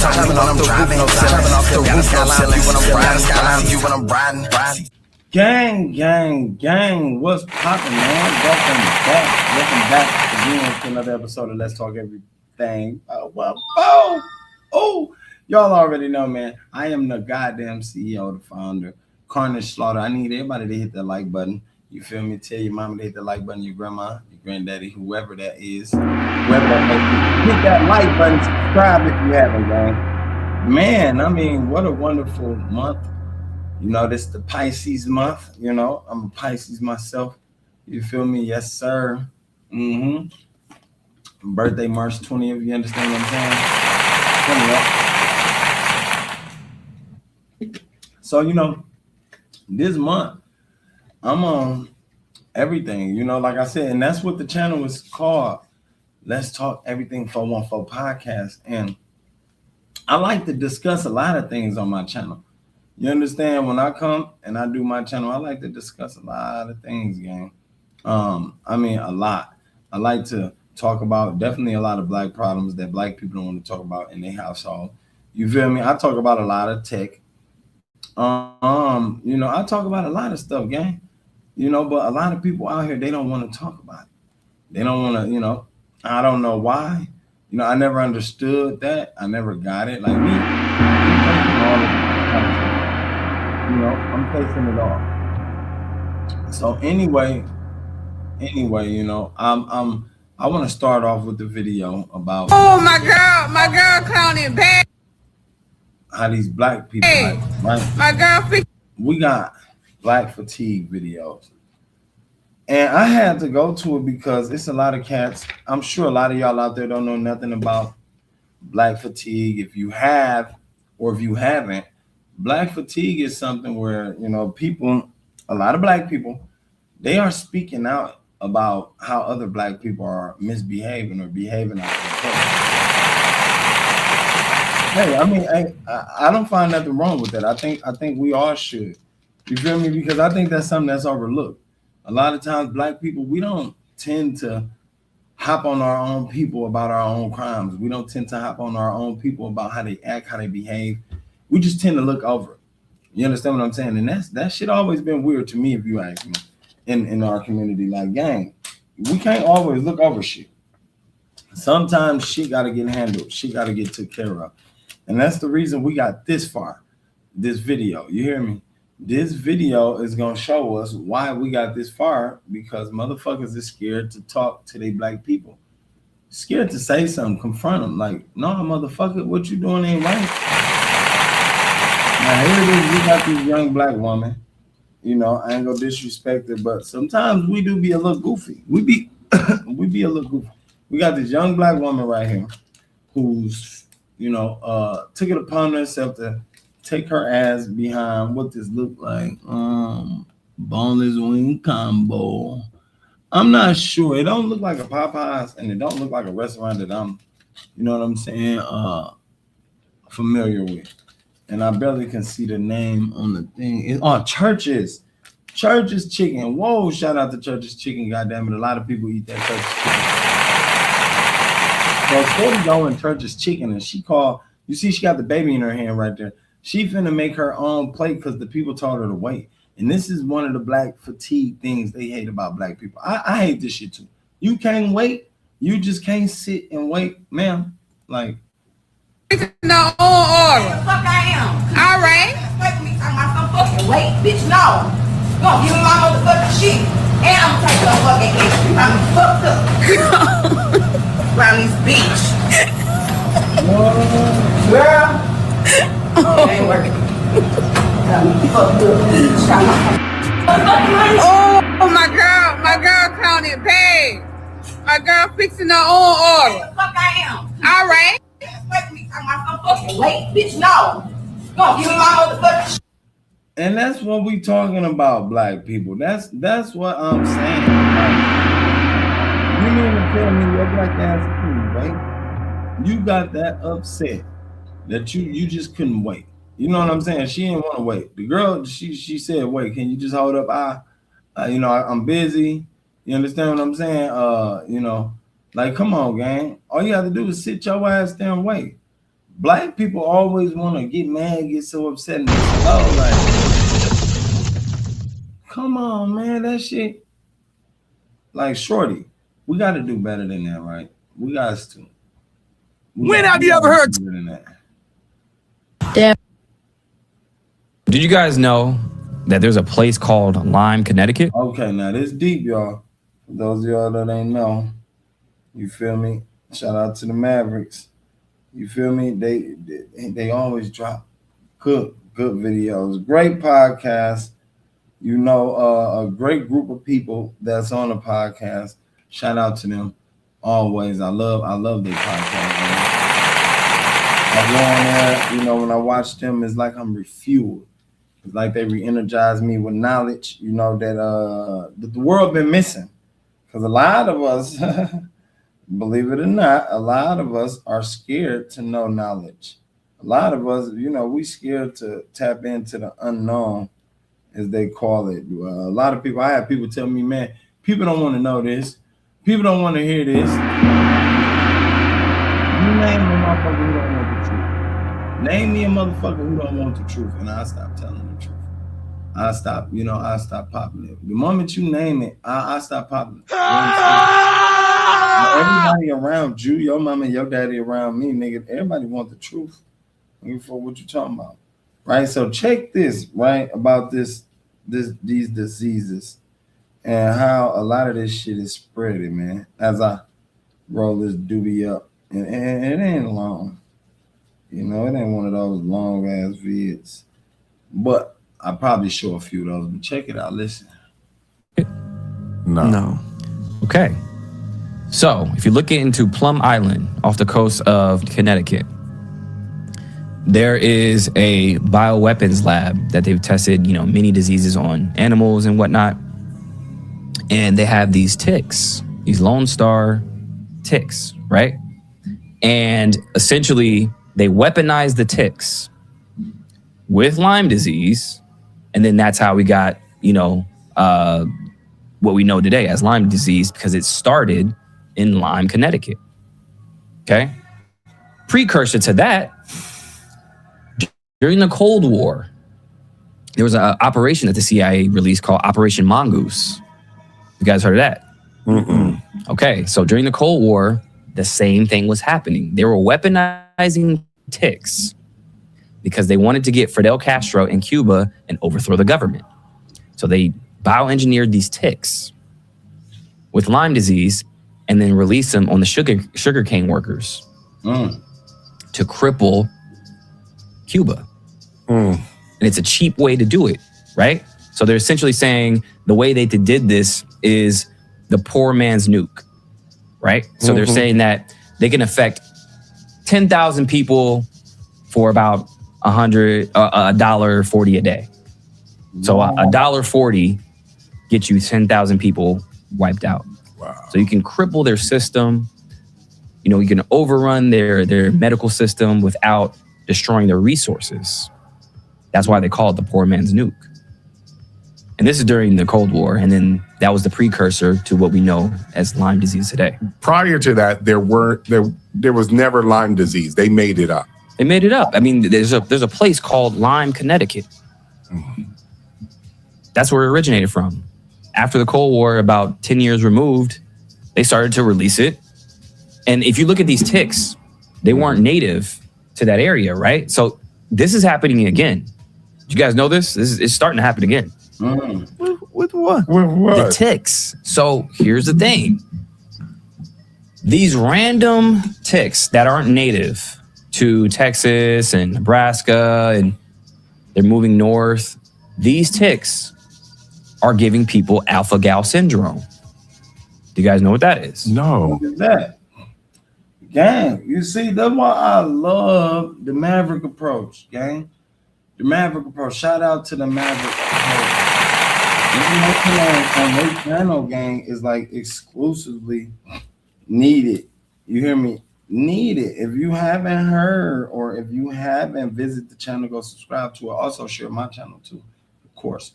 me when I'm driving, jumping off the roof, skyline view when I'm riding, skyline view when I'm riding. Gang, what's poppin', man? Welcome back again to another episode of Let's Talk Everything. Y'all already know, man. I am the goddamn CEO, the founder, Carnage Slaughter. I need everybody to hit that like button. You feel me? Tell your mama to hit the like button, your grandma, your granddaddy, whoever that is, whoever that may be. Hit that like button, subscribe if you haven't, gang. Man, I mean, what a wonderful month. You know, this is the Pisces month. You know, I'm a Pisces myself. You feel me? Yes, sir. Birthday March 20th. You understand what I'm saying? So, you know, this month, I'm on everything. You know, like I said, and that's what the channel is called. Let's Talk Everything 414 podcast. And I like to discuss a lot of things on my channel. You understand? When I come and I do my channel, I like to discuss a lot of things, gang. I mean, a lot. I like to talk about definitely a lot of black problems that black people don't want to talk about in their household. You feel me? I talk about a lot of tech. You know, I talk about a lot of stuff, gang. You know, but a lot of people out here, they don't want to talk about it. They don't want to, you know, I don't know why. You know, I never understood that. I never got it. Like me, you know, I'm facing it all. So anyway, you know, I want to start off with the video about my girl clowning bad. How these black people, right? My girl, we got black fatigue videos. And I had to go to it because it's a lot of cats. I'm sure a lot of y'all out there don't know nothing about black fatigue. If you have, or if you haven't, black fatigue is something where, you know, people, a lot of black people, they are speaking out about how other black people are misbehaving or behaving out there. Hey, I mean, I don't find nothing wrong with that. I think we all should. You feel me? Because I think that's something that's overlooked. A lot of times black people, we don't tend to hop on our own people about our own crimes. We don't tend to hop on our own people about how they act, how they behave. We just tend to look over it. You understand what I'm saying? And that shit always been weird to me, if you ask me, in our community. Like, gang, we can't always look over shit. Sometimes shit got to get handled. Shit got to get took care of. And that's the reason we got this far, this video. You hear me? This video is going to show us why we got this far, because motherfuckers is scared to talk to their black people. Scared to say something, confront them. Like, no, motherfucker, what you doing ain't right. Now, here it is. We got this young black woman. You know, I ain't going to disrespect her, but sometimes we do be a little goofy. We be a little goofy. We got this young black woman right here who's, you know, took it upon herself to take her ass behind what this look like. Boneless wing combo. I'm not sure. It don't look like a Popeyes, and it don't look like a restaurant that I'm, you know what I'm saying, familiar with. And I barely can see the name on the thing. Church's Chicken. Whoa, shout out to Church's Chicken. Goddamn it, a lot of people eat that Church's Chicken. So Shorty going Church's Chicken, and she called. You see, she got the baby in her hand right there. She finna make her own plate because the people told her to wait. And this is one of the black fatigue things they hate about black people. I hate this shit too. You can't wait. You just can't sit and wait, ma'am. Like, no order. Fuck I am. All right. Expect me talking about some fucking wait, bitch. No. Gonna give me my motherfucking shit. And I'm gonna take the fucking history. I'm fucked up. Around this bitch. Girl. It ain't working. Got me fucked up. Oh, my girl counting bad. My girl fixing her own order. Fuck I am. All right. Expect me talking about some fucking wait, bitch. No. Gonna give me my motherfucking shit. And that's what we talking about, black people. That's what I'm saying. Like, you mean to tell me your black ass couldn't wait? You got that upset that you just couldn't wait. You know what I'm saying? She didn't want to wait. The girl, she said, "Wait, can you just hold up? You know, I'm busy." You understand what I'm saying? You know, like, come on, gang. All you have to do is sit your ass there and wait. Black people always want to get mad, get so upset, and slow. Like, come on, man, that shit. Like, shorty, we got to do better than that, right? We got to. When have you ever heard? Than that. Damn. Did you guys know that there's a place called Lyme, Connecticut? Okay, now this deep, y'all. For those of y'all that ain't know, you feel me? Shout out to the Mavericks. You feel me? They always drop good videos, great podcast. You know, a great group of people that's on the podcast. Shout out to them always. I love their podcast. Man. I go on there, you know, when I watch them, it's like I'm refueled. It's like they re-energize me with knowledge, you know, that the world been missing. Because a lot of us, believe it or not, a lot of us are scared to know knowledge. A lot of us, you know, we scared to tap into the unknown, as they call it. A lot of people, I have people tell me, man, people don't want to know this. People don't want to hear this. You name a motherfucker who don't want the truth. Name me a motherfucker who don't want the truth, and I'll stop telling the truth. I'll stop popping it. The moment you name it, I'll stop popping it. Everybody around you, your mama and your daddy around me, nigga, everybody want the truth. For what you talking about. Right? So check this, right, about these diseases and how a lot of this shit is spreading, man, as I roll this doobie up. And it ain't long. You know, it ain't one of those long ass vids. But I probably show a few of those. But check it out. Listen. No. Okay. So if you look into Plum Island off the coast of Connecticut, there is a bioweapons lab that they've tested, you know, many diseases on animals and whatnot. And they have these ticks, these Lone Star ticks, right? And essentially they weaponize the ticks with Lyme disease. And then that's how we got, you know, what we know today as Lyme disease, because it started in Lyme, Connecticut. Okay. Precursor to that, during the Cold War, there was an operation that the CIA released called Operation Mongoose. You guys heard of that? Mm-mm. Okay, so during the Cold War, the same thing was happening. They were weaponizing ticks because they wanted to get Fidel Castro in Cuba and overthrow the government. So they bioengineered these ticks with Lyme disease and then released them on the sugarcane workers to cripple Cuba. And it's a cheap way to do it, right? So they're essentially saying the way they did this is the poor man's nuke, right? So they're saying that they can affect 10,000 people for about $1.40 a day. So $1.40 gets you 10,000 people wiped out. Wow. So you can cripple their system. You know, you can overrun their medical system without destroying their resources. That's why they call it the poor man's nuke. And this is during the Cold War. And then that was the precursor to what we know as Lyme disease today. Prior to that, there was never Lyme disease. They made it up. They made it up. I mean, there's a place called Lyme, Connecticut. That's where it originated from. After the Cold War, about 10 years removed, they started to release it. And if you look at these ticks, they weren't native to that area, right? So this is happening again. Do you guys know this? It's starting to happen again. With what? With what? The ticks. So here's the thing. These random ticks that aren't native to Texas and Nebraska, and they're moving north, these ticks are giving people alpha-gal syndrome. Do you guys know what that is? No. Look at that. Gang, you see, that's why I love the Maverick approach, gang. The Maverick approach. Shout out to the Maverick approach. On their channel, gang, is like exclusively needed. You hear me? Needed. If you haven't heard or if you haven't visited the channel, go subscribe to it. Also share my channel too, of course.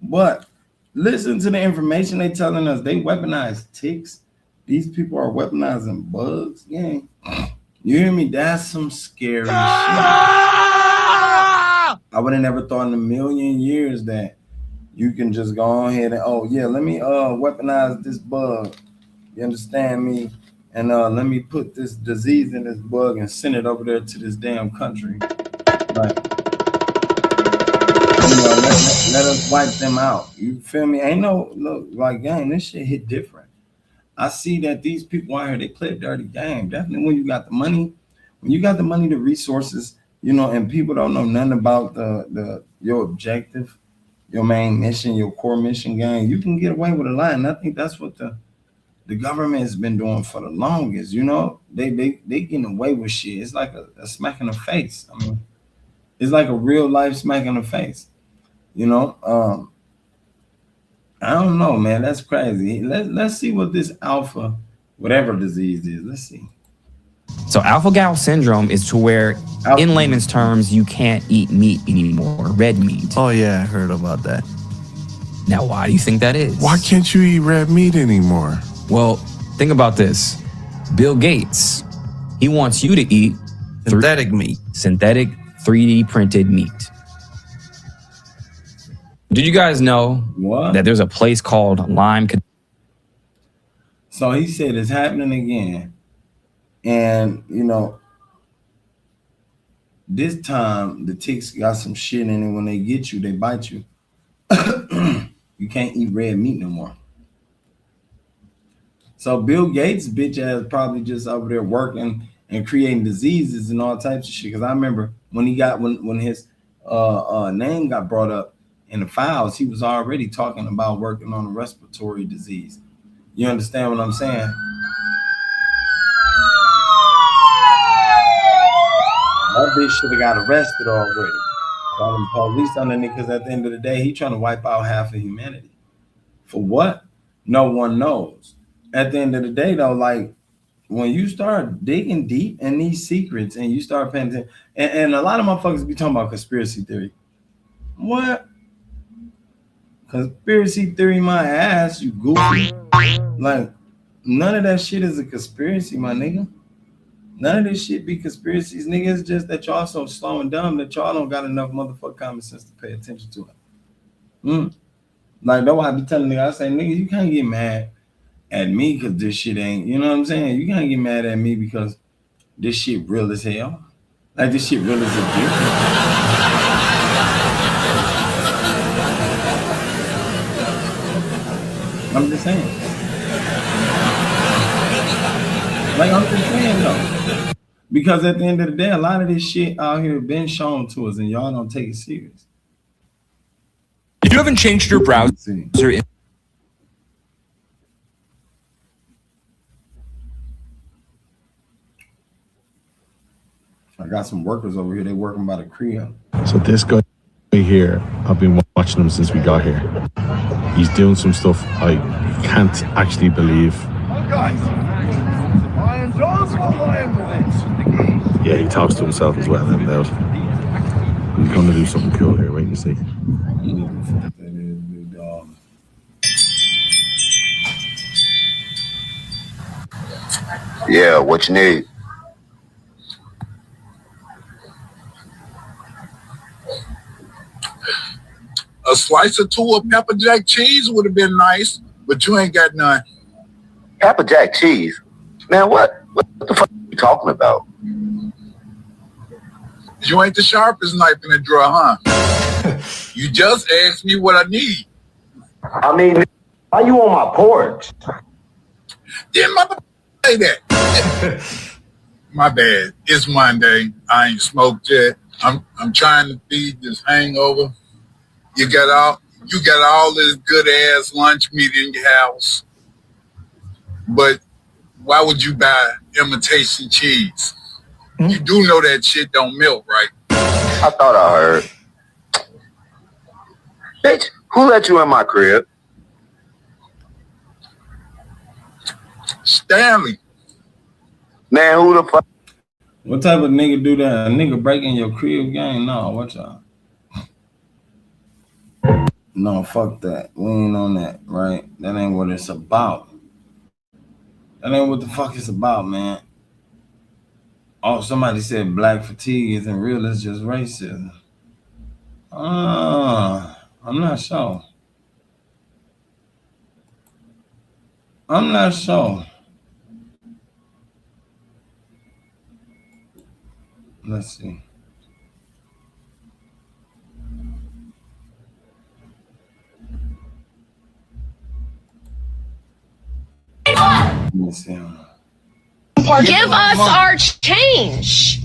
But listen to the information they telling us. They weaponize ticks. These people are weaponizing bugs, gang. You hear me? That's some scary shit. I would have never thought in a million years that you can just go ahead and, oh yeah, let me weaponize this bug. You understand me? And let me put this disease in this bug and send it over there to this damn country. Like, you know, let us wipe them out. You feel me? Ain't no look like gang. This shit hit different. I see that these people out here, they play a dirty game. Definitely when you got the money, the resources, you know, and people don't know nothing about your objective, your main mission, your core mission, gang. You can get away with a lot, and I think that's what the government has been doing for the longest. You know, they getting away with shit. It's like a smack in the face. I mean, it's like a real life smack in the face. You know, I don't know, man. That's crazy. Let's see what this alpha, whatever disease is. Let's see. So alpha-gal syndrome is to where, in layman's terms, you can't eat meat anymore, red meat. Oh yeah, I heard about that. Now, why do you think that is? Why can't you eat red meat anymore? Well, think about this. Bill Gates, he wants you to eat Synthetic meat. synthetic 3D printed meat. Did you guys know What? that there's a place called Lyme? So he said it's happening again. And, you know, this time the ticks got some shit in it. When they get you, they bite you. You can't eat red meat no more. So Bill Gates' bitch ass probably just over there working and creating diseases and all types of shit. Because I remember when his name got brought up in the files, he was already talking about working on a respiratory disease. You understand what I'm saying? That bitch should have got arrested already. Calling police on the nigga, because at the end of the day, he trying to wipe out half of humanity. For what? No one knows. At the end of the day, though, like, when you start digging deep in these secrets and you start paying attention, and a lot of motherfuckers be talking about conspiracy theory. What? Conspiracy theory my ass, you goofy. Like, none of that shit is a conspiracy, my nigga. None of this shit be conspiracies, nigga. It's just that y'all so slow and dumb that y'all don't got enough motherfucking common sense to pay attention to it. Like, that's why I be telling niggas, I say, nigga, you can't get mad at me because this shit ain't, you know what I'm saying? You can't get mad at me because this shit real as hell. Like, this shit real as a bitch. I'm just saying. Like, I'm just saying, though. Because at the end of the day, a lot of this shit out here been shown to us, and y'all don't take it serious. You haven't changed your browser. I got some workers over here. They working by the crib. So this guy here, I've been watching him since we got here. He's doing some stuff I can't actually believe. Yeah, he talks to himself as well. He's going to do something cool here. Wait and see. Yeah, what you need? A slice or two of pepper jack cheese would have been nice, but you ain't got none. Pepper jack cheese? Man, what the fuck are you talking about? You ain't the sharpest knife in the drawer, huh? You just asked me what I need. I mean, why you on my porch? Didn't mother say that? My bad. It's Monday. I ain't smoked yet. I'm trying to feed this hangover. You got all this good ass lunch meat in your house. But why would you buy imitation cheese? You do know that shit don't melt, right? I thought I heard. Bitch, who let you in my crib? Stanley. Man, who the fuck? What type of nigga do that? A nigga breaking your crib gang? No, watch out. No, fuck that. We ain't on that, right? That ain't what it's about. That ain't what the fuck it's about, man. Oh, somebody said black fatigue isn't real, it's just racism. I'm not sure. I'm not sure. Let's see. Let me see. Give us our change.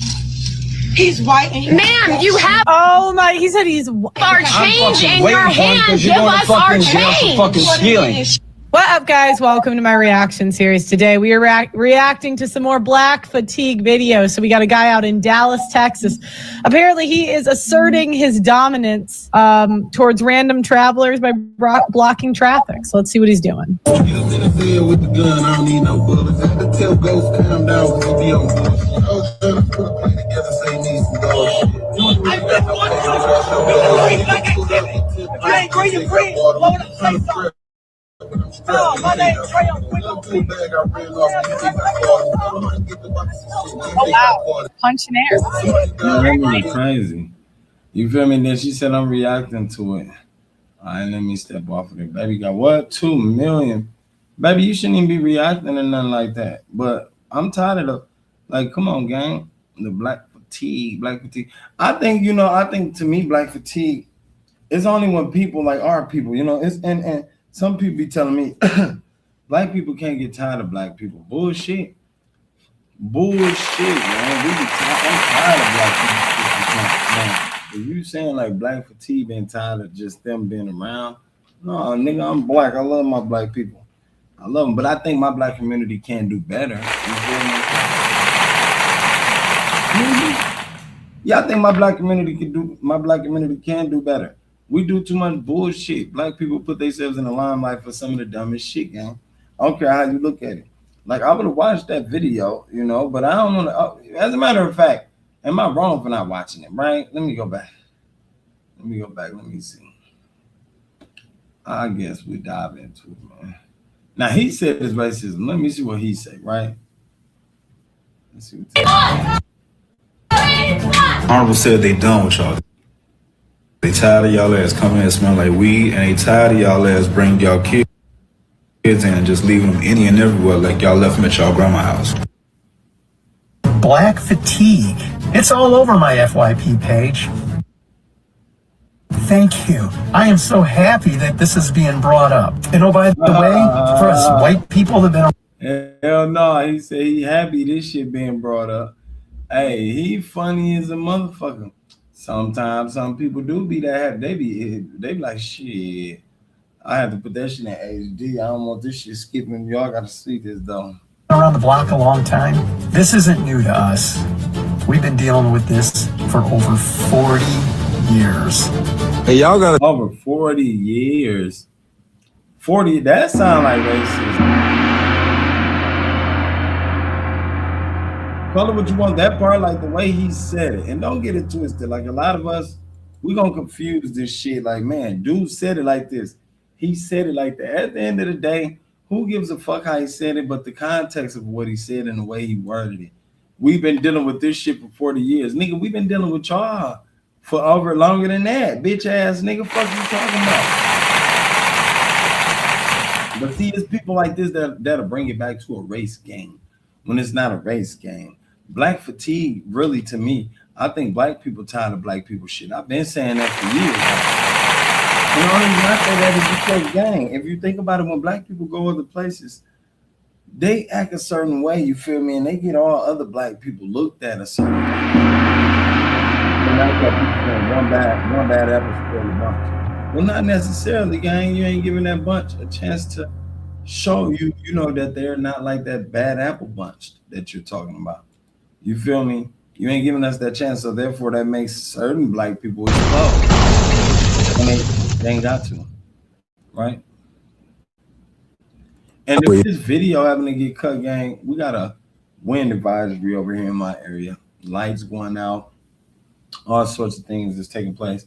He's white and Ma'am, you have Oh my, he said he's our change in your hand. Give us our change. What up, guys? Welcome to my reaction series. Today we are reacting to some more black fatigue videos. So we got a guy out in Dallas, Texas. Apparently he is asserting his dominance towards random travelers by blocking traffic. So let's see what he's doing. my name's Trey. Punching air. That was crazy. You feel me? Then she said I'm reacting to it. All right, let me step off of it. Baby got what? 2 million. Baby, you shouldn't even be reacting to nothing like that. But I'm tired of like, come on, gang. The black fatigue. I think to me, black fatigue is only when people like our people, and some people be telling me black people can't get tired of black people. Bullshit, man. I'm tired of black people. Man. If you saying like black fatigue been tired of just them being around, no, nigga, I'm black. I love my black people. I love them, but I think my black community can do better. You feel me? Yeah, I think my black community can do better. We do too much bullshit. Black people put themselves in the limelight for some of the dumbest shit, gang. I don't care how you look at it. Like, I would have watched that video, but I don't want to. As a matter of fact, am I wrong for not watching it, right? Let me go back. Let me see. I guess we dive into it, man. Now, he said it's racism. Let me see what he said, right? Let's see what he said. Honorable said they done with y'all. They tired of y'all ass coming and smell like weed, and they tired of y'all ass bringing y'all kids in and just leaving them any and everywhere like y'all left them at y'all grandma's house. Black fatigue. It's all over my FYP page. Thank you. I am so happy that this is being brought up. And oh, by the way, for us white people that have been... Hell no, he said he happy this shit being brought up. Hey, he funny as a motherfucker. Sometimes some people do be that happy. They be like, shit, I have to put that shit in HD. I don't want this shit skipping. Y'all got to see this though. Around the block a long time. This isn't new to us. We've been dealing with this for over 40 years. Hey, y'all got over 40 years. 40, that sound like racism. Call it what you want. That part, like the way he said it, and don't get it twisted. Like a lot of us, we gonna confuse this shit. Like, man, dude said it like this. He said it like that. At the end of the day, who gives a fuck how he said it, but the context of what he said and the way he worded it. We've been dealing with this shit for 40 years. Nigga, we've been dealing with y'all for over longer than that. Bitch ass nigga, fuck you talking about? But see, it's people like this that'll bring it back to a race game when it's not a race game. Black fatigue, really, to me, I think black people tired of black people shit. I've been saying that for years. And the only reason I say that is because, gang, if you think about it, when black people go other places, they act a certain way, you feel me? And they get all other black people looked at a certain way. And that's what people say, one bad apple spoil the bunch. Well, not necessarily, gang. You ain't giving that bunch a chance to show you, that they're not like that bad apple bunch that you're talking about. You feel me? You ain't giving us that chance, so therefore that makes certain black people explode. And they ain't got to, right? And if this video having to get cut, gang, we got a wind advisory over here in my area. Lights going out, all sorts of things is taking place.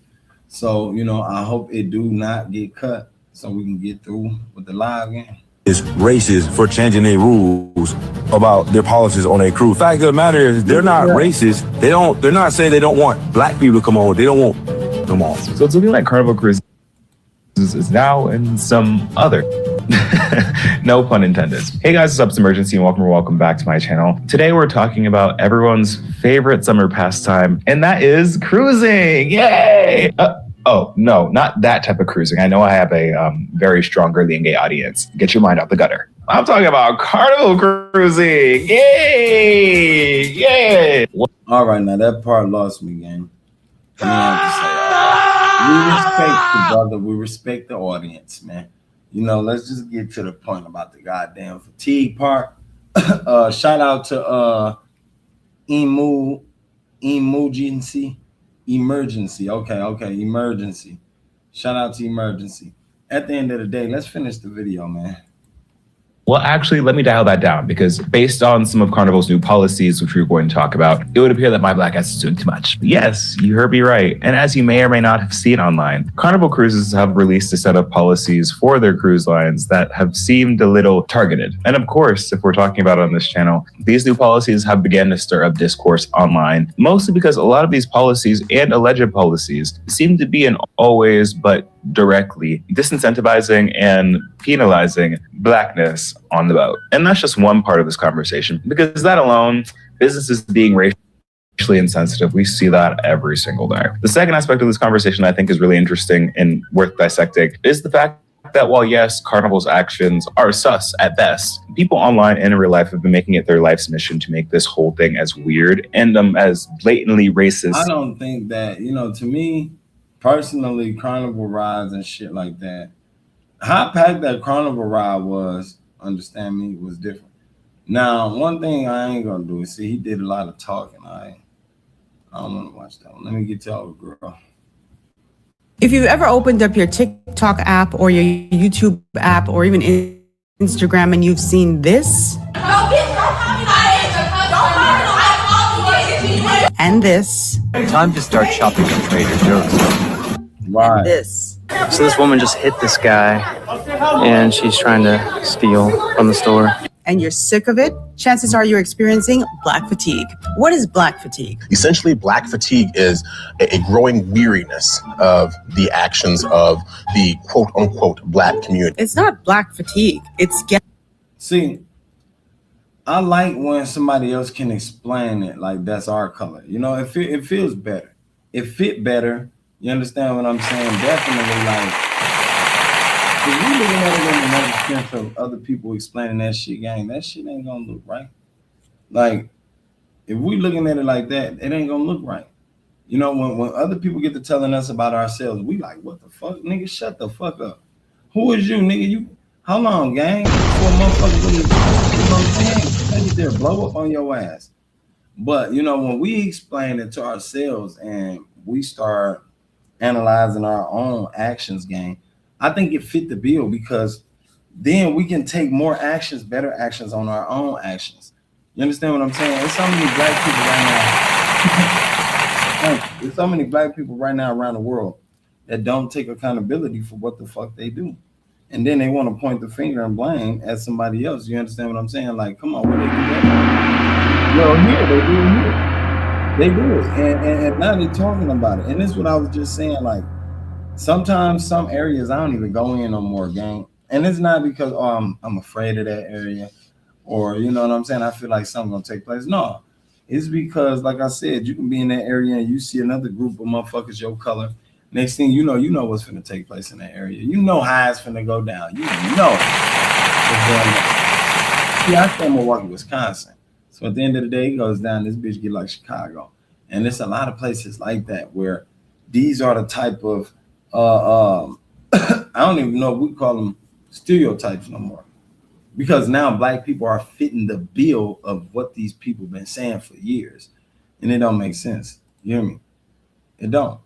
So, I hope it do not get cut so we can get through with the live game. It's racist for changing their rules about their policies on a cruise. Fact of the matter is, they're not racist. They're not saying they don't want black people to come on. They don't want them on. So it's looking like Carnival Cruise is now in some other. No pun intended. Hey guys, what's up? It's Emergency and welcome back to my channel. Today we're talking about everyone's favorite summer pastime, and that is cruising. Yay! Oh, no, not that type of cruising. I know I have a very strong girly and gay audience. Get your mind out the gutter. I'm talking about carnival cruising. Yay! Yay! All right, now that part lost me, gang. We respect the brother. We respect the audience, man. You know, let's just get to the point about the goddamn fatigue part. Shout out to emergency. Okay, emergency. Shout out to emergency. At the end of the day, let's finish the video, man. Well, actually, let me dial that down, because based on some of Carnival's new policies, which we're going to talk about, it would appear that my black ass is doing too much. Yes, you heard me right. And as you may or may not have seen online, Carnival Cruises have released a set of policies for their cruise lines that have seemed a little targeted. And of course, if we're talking about it on this channel, these new policies have begun to stir up discourse online, mostly because a lot of these policies and alleged policies seem to be in always but directly disincentivizing and penalizing blackness on the boat. And that's just one part of this conversation, because that alone, businesses being racially insensitive, we see that every single day. The second aspect of this conversation I think is really interesting and worth dissecting is the fact that while yes, Carnival's actions are sus at best, people online and in real life have been making it their life's mission to make this whole thing as weird and as blatantly racist. I don't think that, you know, to me, personally, Carnival rides and shit like that, how packed that Carnival ride was, understand me, was different. Now, one thing I ain't gonna do is see, he did a lot of talking. I don't want to watch that one. Let me get to our girl. If you've ever opened up your TikTok app or your YouTube app or even Instagram and you've seen this and this, time to start shopping at Trader Joe's. Right. And this. So this woman just hit this guy and she's trying to steal from the store. And you're sick of it, chances are you're experiencing black fatigue. What is black fatigue? Essentially, black fatigue is a growing weariness of the actions of the quote unquote black community. It's not black fatigue. It's See, I like when somebody else can explain it like that's our color. You know, it feels better. It fit better. You understand what I'm saying? Definitely, like, if we looking at it in another sense of other people explaining that shit, gang, that shit ain't gonna look right. Like, if we looking at it like that, it ain't gonna look right. You know, when other people get to telling us about ourselves, we like, what the fuck, nigga? Shut the fuck up. Who is you, nigga? You, how long, gang? Before motherfuckers really, you know what I'm saying? They there, blow up on your ass. But you know, when we explain it to ourselves and we start analyzing our own actions, gang, I think it fit the bill, because then we can take more actions, better actions on our own actions. You understand what I'm saying? There's so many black people right now. There's so many black people right now around the world that don't take accountability for what the fuck they do. And then they want to point the finger and blame at somebody else. You understand what I'm saying? Like, come on, what they do that? Yo, here, they do it here. They do it. And now they're talking about it. And this is what I was just saying, like, sometimes some areas I don't even go in no more, gang. And it's not because I'm afraid of that area, or you know what I'm saying, I feel like something gonna take place. No, it's because, like I said, you can be in that area and you see another group of motherfuckers your color. Next thing you know what's finna take place in that area. You know how it's finna go down. You know. See, I stay in Milwaukee, Wisconsin. So at the end of the day, it goes down, this bitch get like Chicago. And there's a lot of places like that where these are the type of I don't even know if we call them stereotypes no more, because now black people are fitting the bill of what these people been saying for years, and it don't make sense. You hear me? It don't.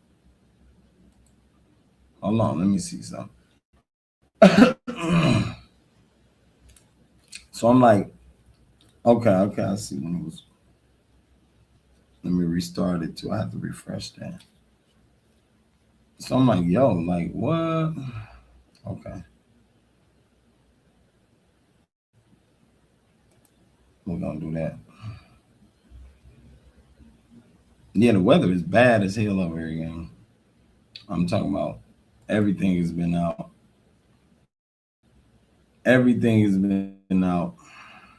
Hold on, let me see something. So I'm like, okay, I see when it was. Let me restart it too. I have to refresh that. So I'm like, yo, like what? Okay. We're gonna do that. Yeah, the weather is bad as hell over here, gang. I'm talking about everything has been out. Everything has been out.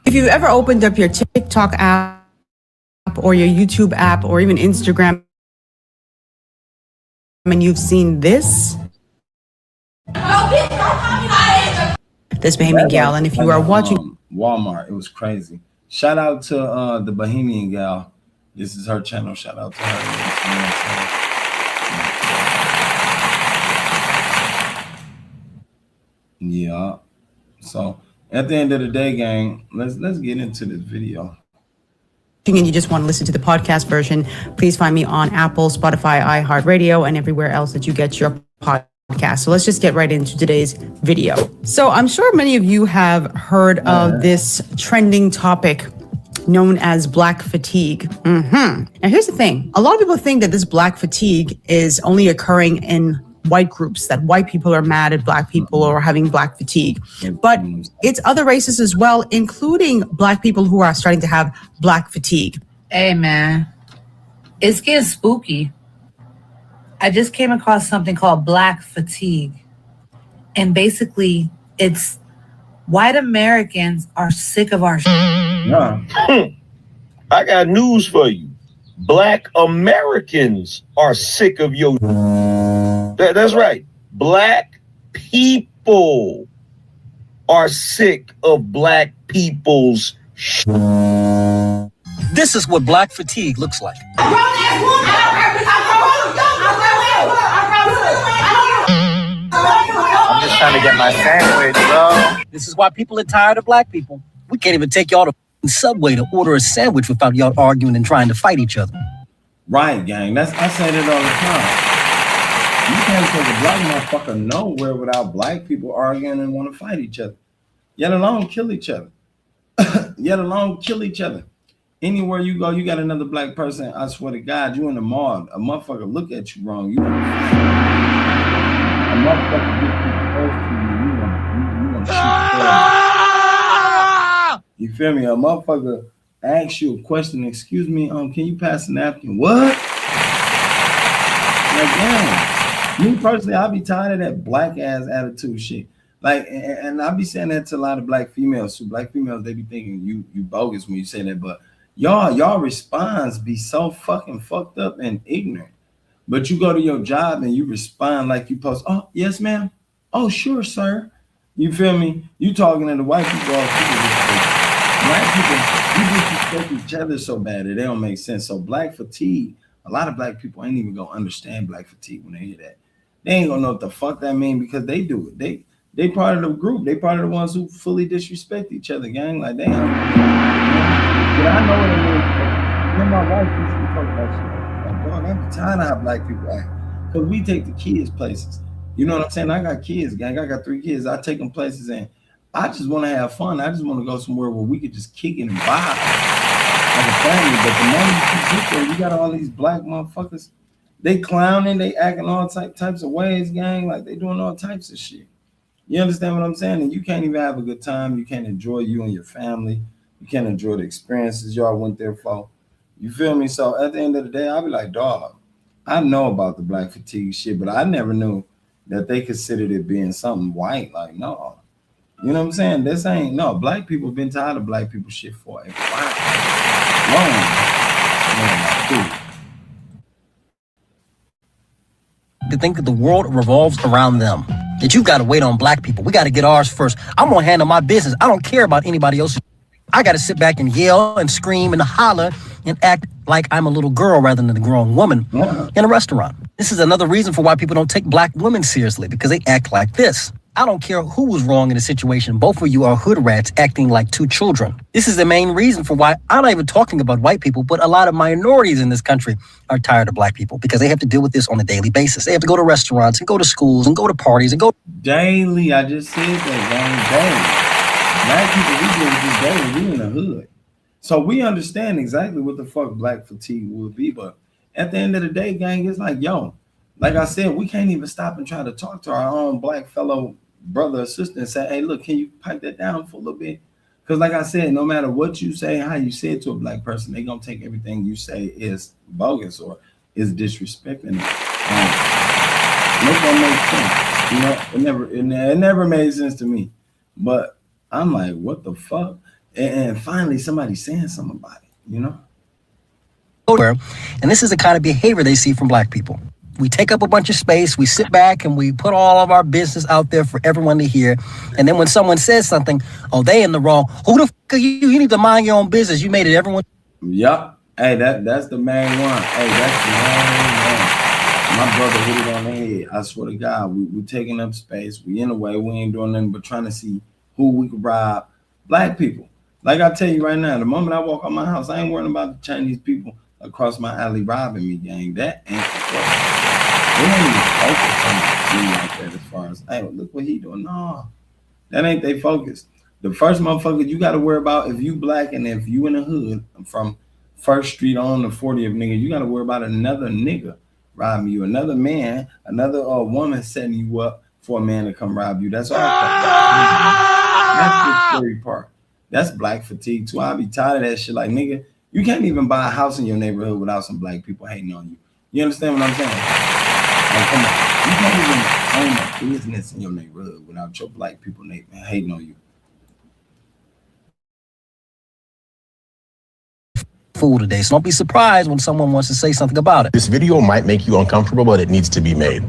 If you've ever opened up your TikTok app or your YouTube app or even Instagram and you've seen this Bahamian gal, and if you are watching Walmart, it was crazy. Shout out to the Bahamian gal. This is her channel. Shout out to her. Yeah. So at the end of the day, gang, let's get into this video. and you just want to listen to the podcast version, please find me on Apple, Spotify, iHeartRadio, and everywhere else that you get your podcast. So let's just get right into today's video. So I'm sure many of you have heard of this trending topic known as black fatigue. Now, here's the thing. A lot of people think that this black fatigue is only occurring in white groups, that white people are mad at black people or having black fatigue. But it's other races as well, including black people who are starting to have black fatigue. Hey, man, it's getting spooky. I just came across something called black fatigue. And basically, it's white Americans are sick of our I got news for you. Black Americans are sick of your. That's right. Black people are sick of black people's. This is what black fatigue looks like. I'm just trying to get my sandwich, bro. This is why people are tired of black people. We can't even take y'all to Subway to order a sandwich without y'all arguing and trying to fight each other. Right, gang. I say that all the time. You can't take a black motherfucker nowhere without black people arguing and want to fight each other. Yet alone kill each other. Anywhere you go, you got another black person. I swear to God, you in the mall, a motherfucker look at you wrong. You want to fight. A motherfucker get too close to you. You want to shoot. You feel me? A motherfucker asks you a question. Excuse me, can you pass a napkin? What? Like, damn. Me personally, I be tired of that black ass attitude shit. Like, and I be saying that to a lot of black females too. Black females, they be thinking you bogus when you say that, but y'all response be so fucking fucked up and ignorant. But you go to your job and you respond like you post, oh, yes, ma'am. Oh, sure, sir. You feel me? You talking to the white people all black people, we disrespect each other so bad that they don't make sense. So black fatigue, a lot of black people ain't even gonna understand black fatigue when they hear that. They ain't gonna know what the fuck that mean because they do it. They part of the group. They part of the ones who fully disrespect each other, gang. Like, damn. But I know what it means. Me and my wife used to talk about shit. Like, dog, I'm tired of how black people act. Because we take the kids places. You know what I'm saying? I got kids, gang. I got 3 kids. I take them places and I just want to have fun. I just want to go somewhere where we could just kick it and vibe like a family. But the moment you get there, you got all these black motherfuckers. They clowning, they acting all types of ways, gang. Like they doing all types of shit. You understand what I'm saying? And you can't even have a good time. You can't enjoy you and your family. You can't enjoy the experiences y'all went there for. You feel me? So at the end of the day, I'll be like, dog, I know about the black fatigue shit, but I never knew that they considered it being something white. Like, no. You know what I'm saying? This ain't, no, black people been tired of black people shit for a while. To think that the world revolves around them. That you've got to wait on black people. We got to get ours first. I'm going to handle my business. I don't care about anybody else. I got to sit back and yell and scream and holler and act like I'm a little girl rather than a grown woman in a restaurant. This is another reason for why people don't take black women seriously, because they act like this. I don't care who was wrong in the situation. Both of you are hood rats acting like 2 children. This is the main reason for why I'm not even talking about white people, but a lot of minorities in this country are tired of black people because they have to deal with this on a daily basis. They have to go to restaurants and go to schools and go to parties and go daily. I just said that, gang. Daily. Black people, we in the hood. So we understand exactly what the fuck black fatigue would be. But at the end of the day, gang, it's like, yo, like I said, we can't even stop and try to talk to our own black fellow brother or sister and say, hey, look, can you pipe that down for a little bit? Because like I said, no matter what you say, how you say it to a black person, they gonna take everything you say is bogus or is disrespecting it. Make that make sense. You know, it never made sense to me. But I'm like, what the fuck? And finally somebody's saying something about it, you know? And this is the kind of behavior they see from black people. We take up a bunch of space, we sit back and we put all of our business out there for everyone to hear. And then when someone says something, oh, they in the wrong. Who the fuck are you? You need to mind your own business. You made it everyone. Yup. Hey, that's the main one. Hey, that's the main one. My brother hit it on the head. I swear to God, we taking up space. We in a way, we ain't doing nothing but trying to see who we could rob. Black people. Like I tell you right now, the moment I walk out my house, I ain't worrying about the Chinese people across my alley robbing me, gang. That ain't the question. They ain't even focused on me like that as far as, hey, look what he doing. No, that ain't they focus. The first motherfucker you got to worry about if you black and if you in the hood from First Street on the 40th, nigga, you got to worry about another nigga robbing you, another man, another woman setting you up for a man to come rob you. That's all. That's the scary part. That's black fatigue too. I be tired of that shit. Like, nigga, you can't even buy a house in your neighborhood without some black people hating on you. You understand what I'm saying? Like, come on. You can't even own a business in your neighborhood without your black people hating on you. Fool today. So don't be surprised when someone wants to say something about it. This video might make you uncomfortable, but it needs to be made.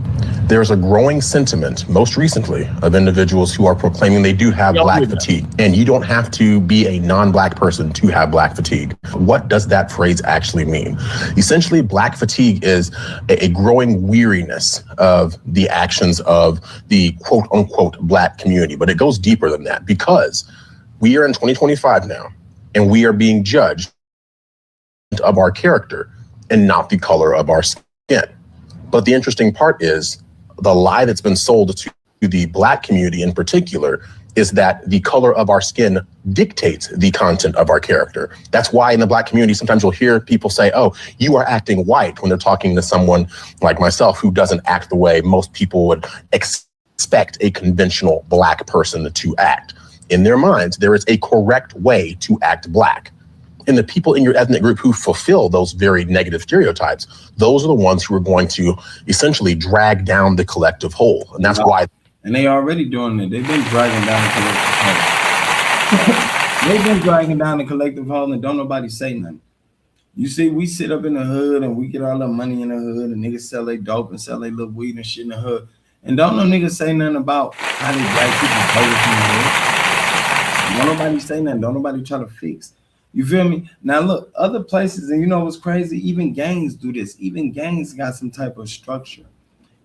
There's a growing sentiment, most recently, of individuals who are proclaiming they do have black fatigue. And you don't have to be a non-black person to have black fatigue. What does that phrase actually mean? Essentially, black fatigue is a growing weariness of the actions of the quote unquote black community. But it goes deeper than that because we are in 2025 now, and we are being judged of our character and not the color of our skin. But the interesting part is the lie that's been sold to the black community in particular is that the color of our skin dictates the content of our character. That's why in the black community, sometimes you'll hear people say, oh, you are acting white when they're talking to someone like myself who doesn't act the way most people would expect a conventional black person to act. In their minds, there is a correct way to act black. And the people in your ethnic group who fulfill those very negative stereotypes, those are the ones who are going to essentially drag down the collective whole. And that's why. And they already doing it. They've been dragging down the collective whole. They've been dragging down the collective whole and don't nobody say nothing. You see, we sit up in the hood and we get all the money in the hood and niggas sell their dope and sell their little weed and shit in the hood. And don't no niggas say nothing about how they black people voted in the hood. Don't nobody say nothing. Don't nobody try to fix. You feel me? Now look, other places, and you know what's crazy? Even gangs do this. Even gangs got some type of structure.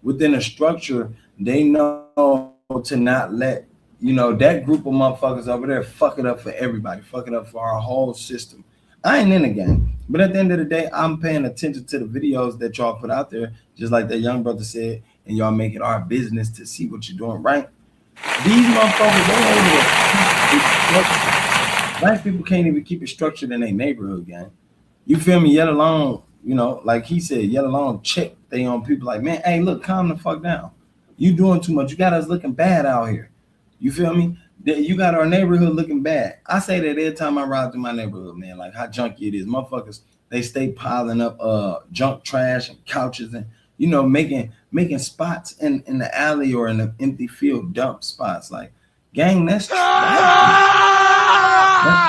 Within a structure, they know to not let, you know, that group of motherfuckers over there fuck it up for everybody, fuck it up for our whole system. I ain't in a gang, but at the end of the day, I'm paying attention to the videos that y'all put out there, just like that young brother said, and y'all make it our business to see what you're doing right. These motherfuckers, they over there. Black people can't even keep it structured in their neighborhood, gang. You feel me? Yet alone, you know, like he said, yet alone check they on people like, man, hey, look, calm the fuck down. You doing too much. You got us looking bad out here. You feel me? You got our neighborhood looking bad. I say that every time I ride through my neighborhood, man, like how junky it is. Motherfuckers, they stay piling up junk trash and couches and, you know, making spots in the alley or in the empty field dump spots. Like, gang, that's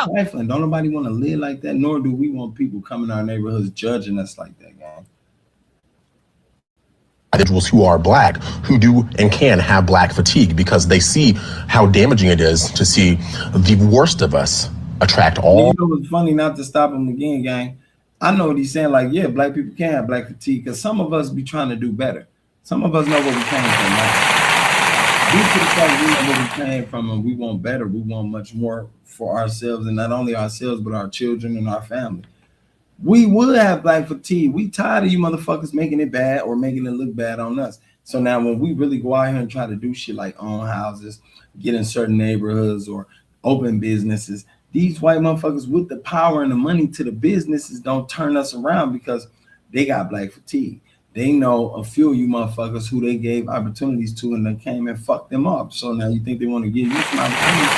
trifling. Don't nobody want to live like that, nor do we want people coming to our neighborhoods judging us like that, gang. Individuals who are black who do and can have black fatigue because they see how damaging it is to see the worst of us attract all. You know what's funny, not to stop him again, gang? I know what he's saying, like, yeah, black people can have black fatigue because some of us be trying to do better. Some of us know where we came from. Right? Due to the fact we know where we came from and we want better, we want much more for ourselves, and not only ourselves, but our children and our family. We would have black fatigue. We tired of you motherfuckers making it bad or making it look bad on us. So now when we really go out here and try to do shit like own houses, get in certain neighborhoods or open businesses, these white motherfuckers with the power and the money to the businesses don't turn us around because they got black fatigue. They know a few of you motherfuckers who they gave opportunities to and they came and fucked them up. So now you think they want to give you some opportunities?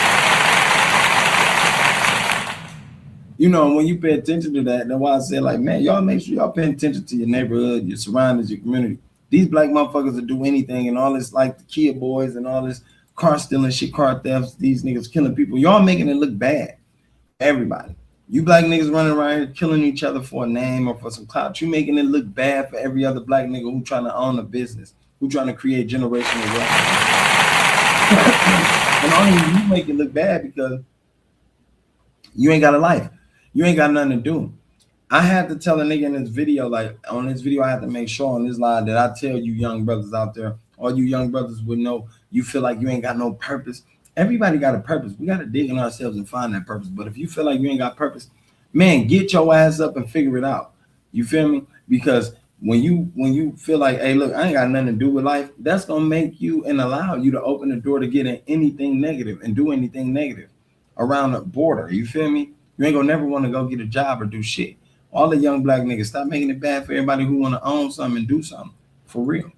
You know, when you pay attention to that, that's why I say, like, man, y'all make sure y'all pay attention to your neighborhood, your surroundings, your community. These black motherfuckers will do anything, and all this, like the Kia boys and all this car stealing shit, car thefts, these niggas killing people. Y'all making it look bad. Everybody. You black niggas running around here killing each other for a name or for some clout. You making it look bad for every other black nigga who trying to own a business, who trying to create generational wealth. And only you make it look bad because you ain't got a life. You ain't got nothing to do. I had to tell a nigga in this video, like on this video, I had to make sure on this live that I tell you young brothers out there, all you young brothers would know, you feel like you ain't got no purpose. Everybody got a purpose. We got to dig in ourselves and find that purpose. But if you feel like you ain't got purpose, man, get your ass up and figure it out. You feel me? Because when you feel like, hey, look, I ain't got nothing to do with life, that's going to make you and allow you to open the door to get in anything negative and do anything negative around the border. You feel me? You ain't gonna never want to go get a job or do shit. All the young black niggas, stop making it bad for everybody who want to own something and do something for real.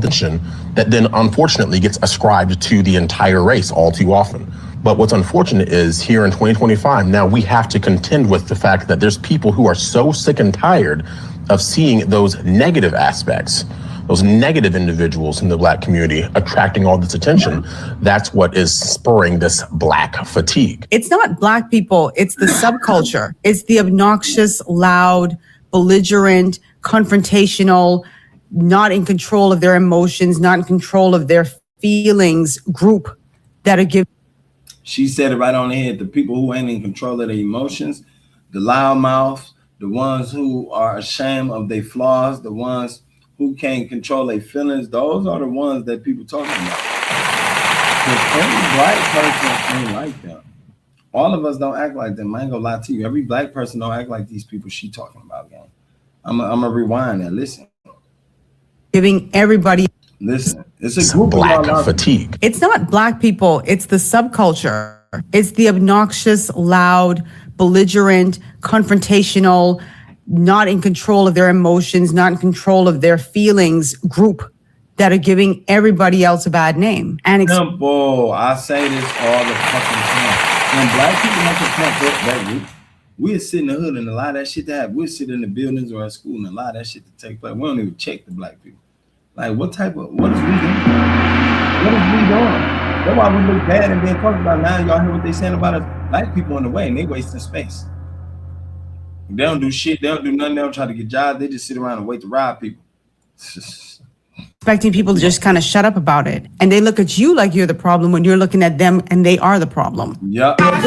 That then unfortunately gets ascribed to the entire race all too often. But what's unfortunate is here in 2025, now we have to contend with the fact that there's people who are so sick and tired of seeing those negative aspects, those negative individuals in the black community attracting all this attention. That's what is spurring this black fatigue. It's not black people, it's the subculture. It's the obnoxious, loud, belligerent, confrontational, not in control of their emotions, not in control of their feelings group that are giving. She said it right on the head. The people who ain't in control of their emotions, the loud mouths, the ones who are ashamed of their flaws, the ones who can't control their feelings, those are the ones that people talking about. Because every black person ain't like them. All of us don't act like them. I ain't gonna lie to you. Every black person don't act like these people she talking about, gang. I'm gonna rewind that. Listen. Giving everybody. Listen. It's a group black of fatigue. It's not black people. It's the subculture. It's the obnoxious, loud, belligerent, confrontational, not in control of their emotions, not in control of their feelings group that are giving everybody else a bad name. And simple. I say this all the fucking time. When black people make a pump up that group, we'll sit in the hood and a lot of that shit to have. We'll sit in the buildings or at school and a lot of that shit to take place. We don't even check the black people. Like, what is we doing? What is we doing? That's why we look bad and being talked about now. Y'all hear what they saying about us? Black people in the way and they wasting space. They don't do shit. They don't do nothing. They don't try to get jobs. They just sit around and wait to rob people. Expecting people to just kind of shut up about it. And they look at you like you're the problem when you're looking at them and they are the problem. Yep. That's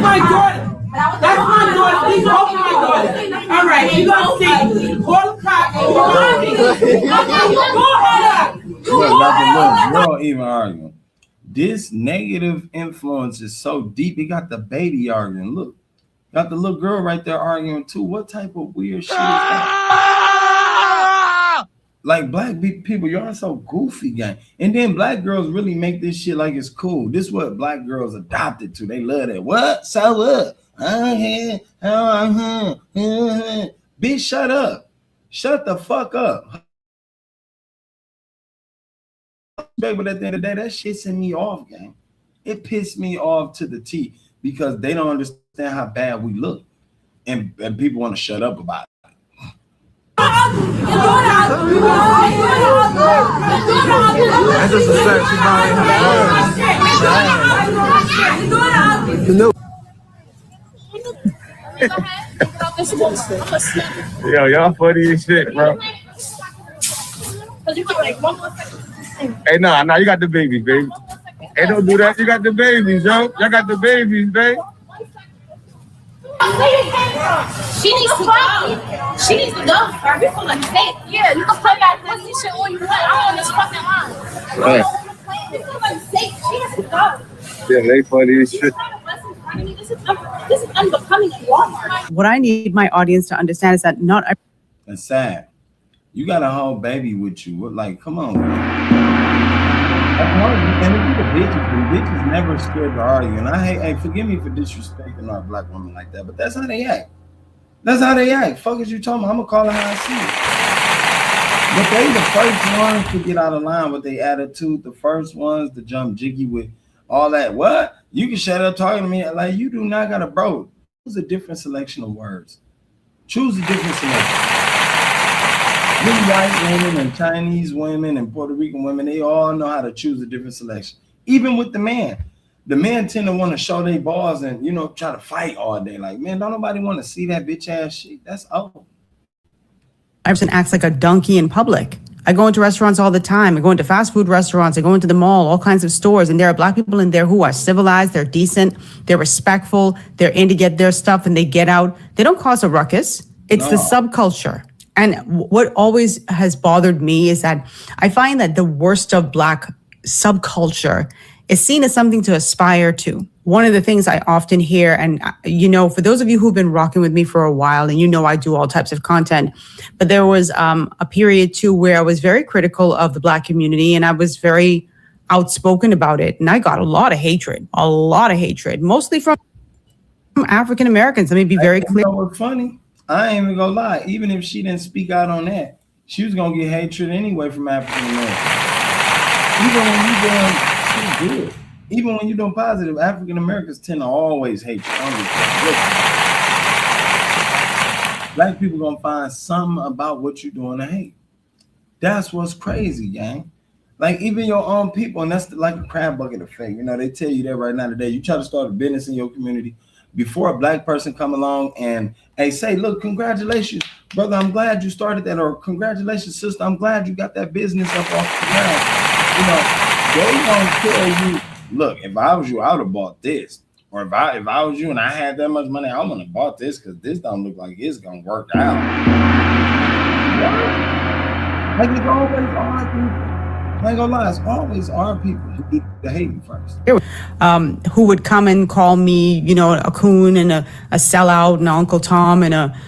my daughter. That's my daughter. Please open my daughter. All right, you gonna see. Call the cops. We're all even arguing. This negative influence is so deep. It got the baby arguing. Look, got the little girl right there arguing too. What type of weird shit is that? Like black people, y'all so goofy, gang. And then black girls really make this shit like it's cool. This is what black girls adopted to. They love that. What? So what? Bitch, shut up. Shut the fuck up. But at the end of the day, that shit sent me off, gang. It pissed me off to the T because they don't understand how bad we look. And people want to shut up about it. That's just a fact. Yo, y'all funny as shit, bro. Hey, nah, you got the babies, baby. Hey, don't do that. You got the babies, yo. Y'all got the babies, babe. She needs to go. She needs to go. We feel like fake. Yeah, you can play back this shit all you want. I'm on this fucking line. Right. We feel like fake. She has to go. Yeah, they funny as shit. This is unbecoming in Walmart. What I need my audience to understand is that not. It's sad. You got a whole baby with you. What, like, come on, man. And if you the bitches never scared to argue. And I hate, hey, forgive me for disrespecting our black women like that, but that's how they act. That's how they act. Fuck is you talking about? I'm gonna call it how I see it. But they the first ones to get out of line with their attitude. The first ones to jump jiggy with all that. What? You can shut up talking to me like you do not got a bro. Choose a different selection of words. Choose a different selection. Many white women and Chinese women and Puerto Rican women, they all know how to choose a different selection. Even with the man. The men tend to want to show their balls and, you know, try to fight all day. Like, man, don't nobody want to see that bitch ass shit. That's old. Iverson acts like a donkey in public. I go into restaurants all the time. I go into fast food restaurants. I go into the mall, all kinds of stores. And there are black people in there who are civilized. They're decent. They're respectful. They're in to get their stuff and they get out. They don't cause a ruckus. It's the subculture. And what always has bothered me is that I find that the worst of black subculture is seen as something to aspire to. One of the things I often hear, and you know, for those of you who've been rocking with me for a while, and you know I do all types of content, but there was a period too where I was very critical of the black community and I was very outspoken about it. And I got a lot of hatred, mostly from African Americans. Let me be very clear. You know what's funny? I ain't even gonna lie. Even if she didn't speak out on that, she was gonna get hatred anyway from African Americans. Even when you doing good, even when you're doing positive, African Americans tend to always hate you. Black people gonna find something about what you're doing to hate. That's what's crazy, gang. Like even your own people, and that's like a crab bucket effect. You know, they tell you that right now today. You try to start a business in your community. Before a black person come along and say, look, congratulations, brother, I'm glad you started that, or congratulations, sister, I'm glad you got that business up off the ground. You know, they gonna tell you, look, if I was you, I would have bought this. Or if I was you and I had that much money, I wouldn't have bought this because this don't look like it's gonna work out. Like it's always our people. I ain't gonna lie, it's always our people who do the hating first. Who would come and call me, you know, a coon and a sellout and Uncle Tom and a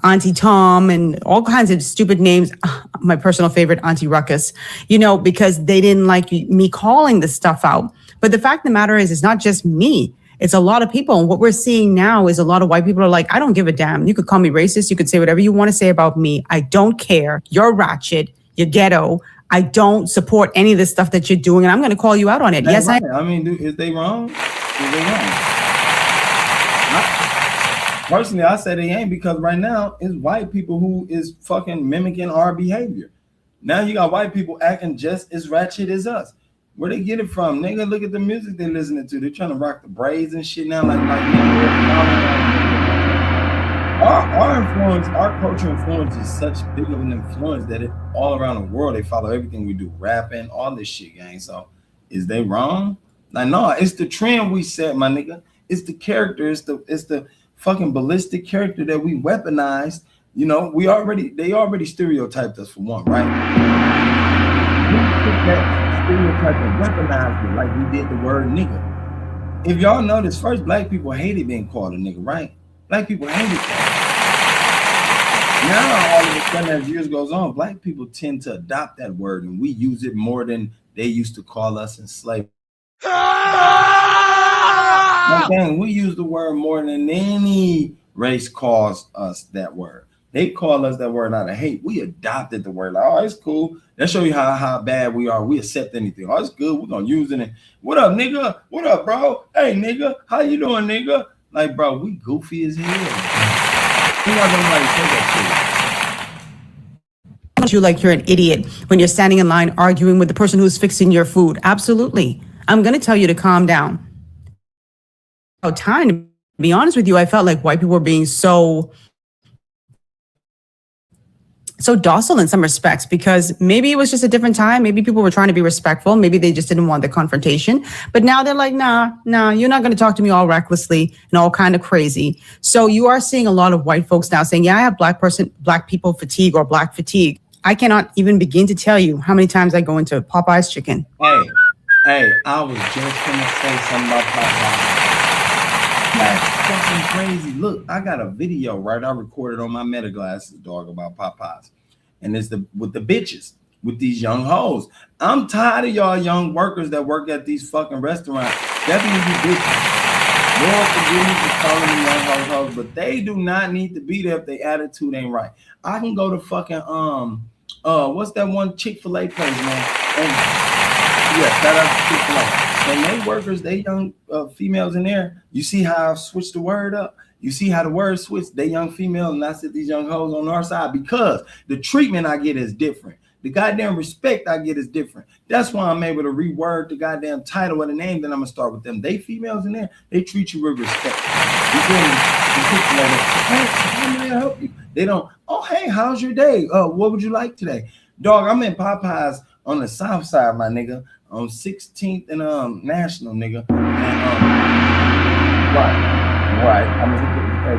Auntie Tom and all kinds of stupid names. My personal favorite, Auntie Ruckus, you know, because they didn't like me calling this stuff out. But the fact of the matter is, it's not just me. It's a lot of people. And what we're seeing now is a lot of white people are like, I don't give a damn. You could call me racist. You could say whatever you want to say about me. I don't care. You're ratchet. You're ghetto. I don't support any of the stuff that you're doing, and I'm going to call you out on it. That's yes, right. I mean, is they wrong? Personally, I say they ain't, because right now it's white people who is fucking mimicking our behavior. Now you got white people acting just as ratchet as us. Where they get it from? Nigga, look at the music they're listening to. They're trying to rock the braids and shit now. Our influence, our cultural influence is such big of an influence that it all around the world, they follow everything we do, rapping, all this shit, gang. So is they wrong? Like, no, it's the trend we set, my nigga. It's the character, it's the fucking ballistic character that we weaponized. You know, they already stereotyped us for one, right? We took that stereotype and weaponized it like we did the word nigga. If y'all notice, first black people hated being called a nigga, right? Black people hated that. Now, all of a sudden, as years goes on, black people tend to adopt that word, and we use it more than they used to call us in slavery. Dang, we use the word more than any race calls us that word. They call us that word out of hate. We adopted the word. Like, oh, it's cool. That show you how bad we are. We accept anything. Oh, it's good. We're gonna use it. And what up, nigga? What up, bro? Hey, nigga, how you doing, nigga? Like, bro, we goofy as hell. You like you're an idiot when you're standing in line arguing with the person who's fixing your food. Absolutely. I'm going to tell you to calm down. Time, to be honest with you, I felt like white people were being so docile in some respects, because maybe it was just a different time. Maybe people were trying to be respectful. Maybe they just didn't want the confrontation. But now they're like, nah, you're not going to talk to me all recklessly and all kind of crazy. So you are seeing a lot of white folks now saying, yeah, I have black people fatigue or black fatigue. I cannot even begin to tell you how many times I go into Popeye's chicken. Hey, I was just going to say something about Popeyes. That's fucking crazy. Look, I got a video, right? I recorded on my Meta glasses, dog, about Popeyes. And it's with the bitches, with these young hoes. I'm tired of y'all young workers that work at these fucking restaurants. Definitely be bitches. Lord forgive me for calling them young hoes, but they do not need to be there if their attitude ain't right. I can go to fucking what's that one Chick-fil-A place, man? And yeah, shout out to Chick-fil-A. And they workers, they young females in there. You see how I switched the word up? You see how the word switched? They young females, and I said these young hoes on our side because the treatment I get is different. The goddamn respect I get is different. That's why I'm able to reword the goddamn title of the name. Then I'm gonna start with them. They females in there, they treat you with respect. You feel me? Hey, how may I help you? They don't, oh, hey, how's your day? What would you like today? Dog, I'm in Popeyes on the south side, my nigga, on 16th and National, nigga. And, right. I mean,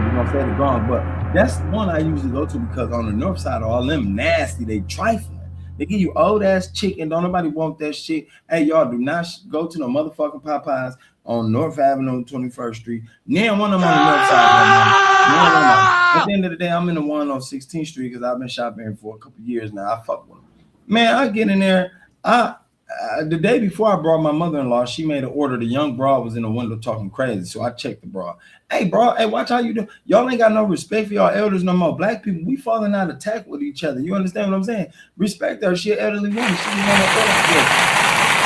you're gonna say the wrong, but that's the one I usually go to because on the north side, all them nasty, they trifling. They give you old ass chicken. Don't nobody want that shit. Hey, y'all do not go to no motherfucking Popeyes on North Avenue, 21st Street. Near one of them on the north side. No. At the end of the day, I'm in the one on 16th Street because I've been shopping here for a couple years now. I fuck with them. Man, I get in there. The day before I brought my mother-in-law, she made an order. The young broad was in the window talking crazy. So I checked the broad. Hey, bro, hey, watch how you do. Y'all ain't got no respect for y'all elders no more. Black people, we falling out of tact with each other. You understand what I'm saying? Respect her. She an elderly woman. She was on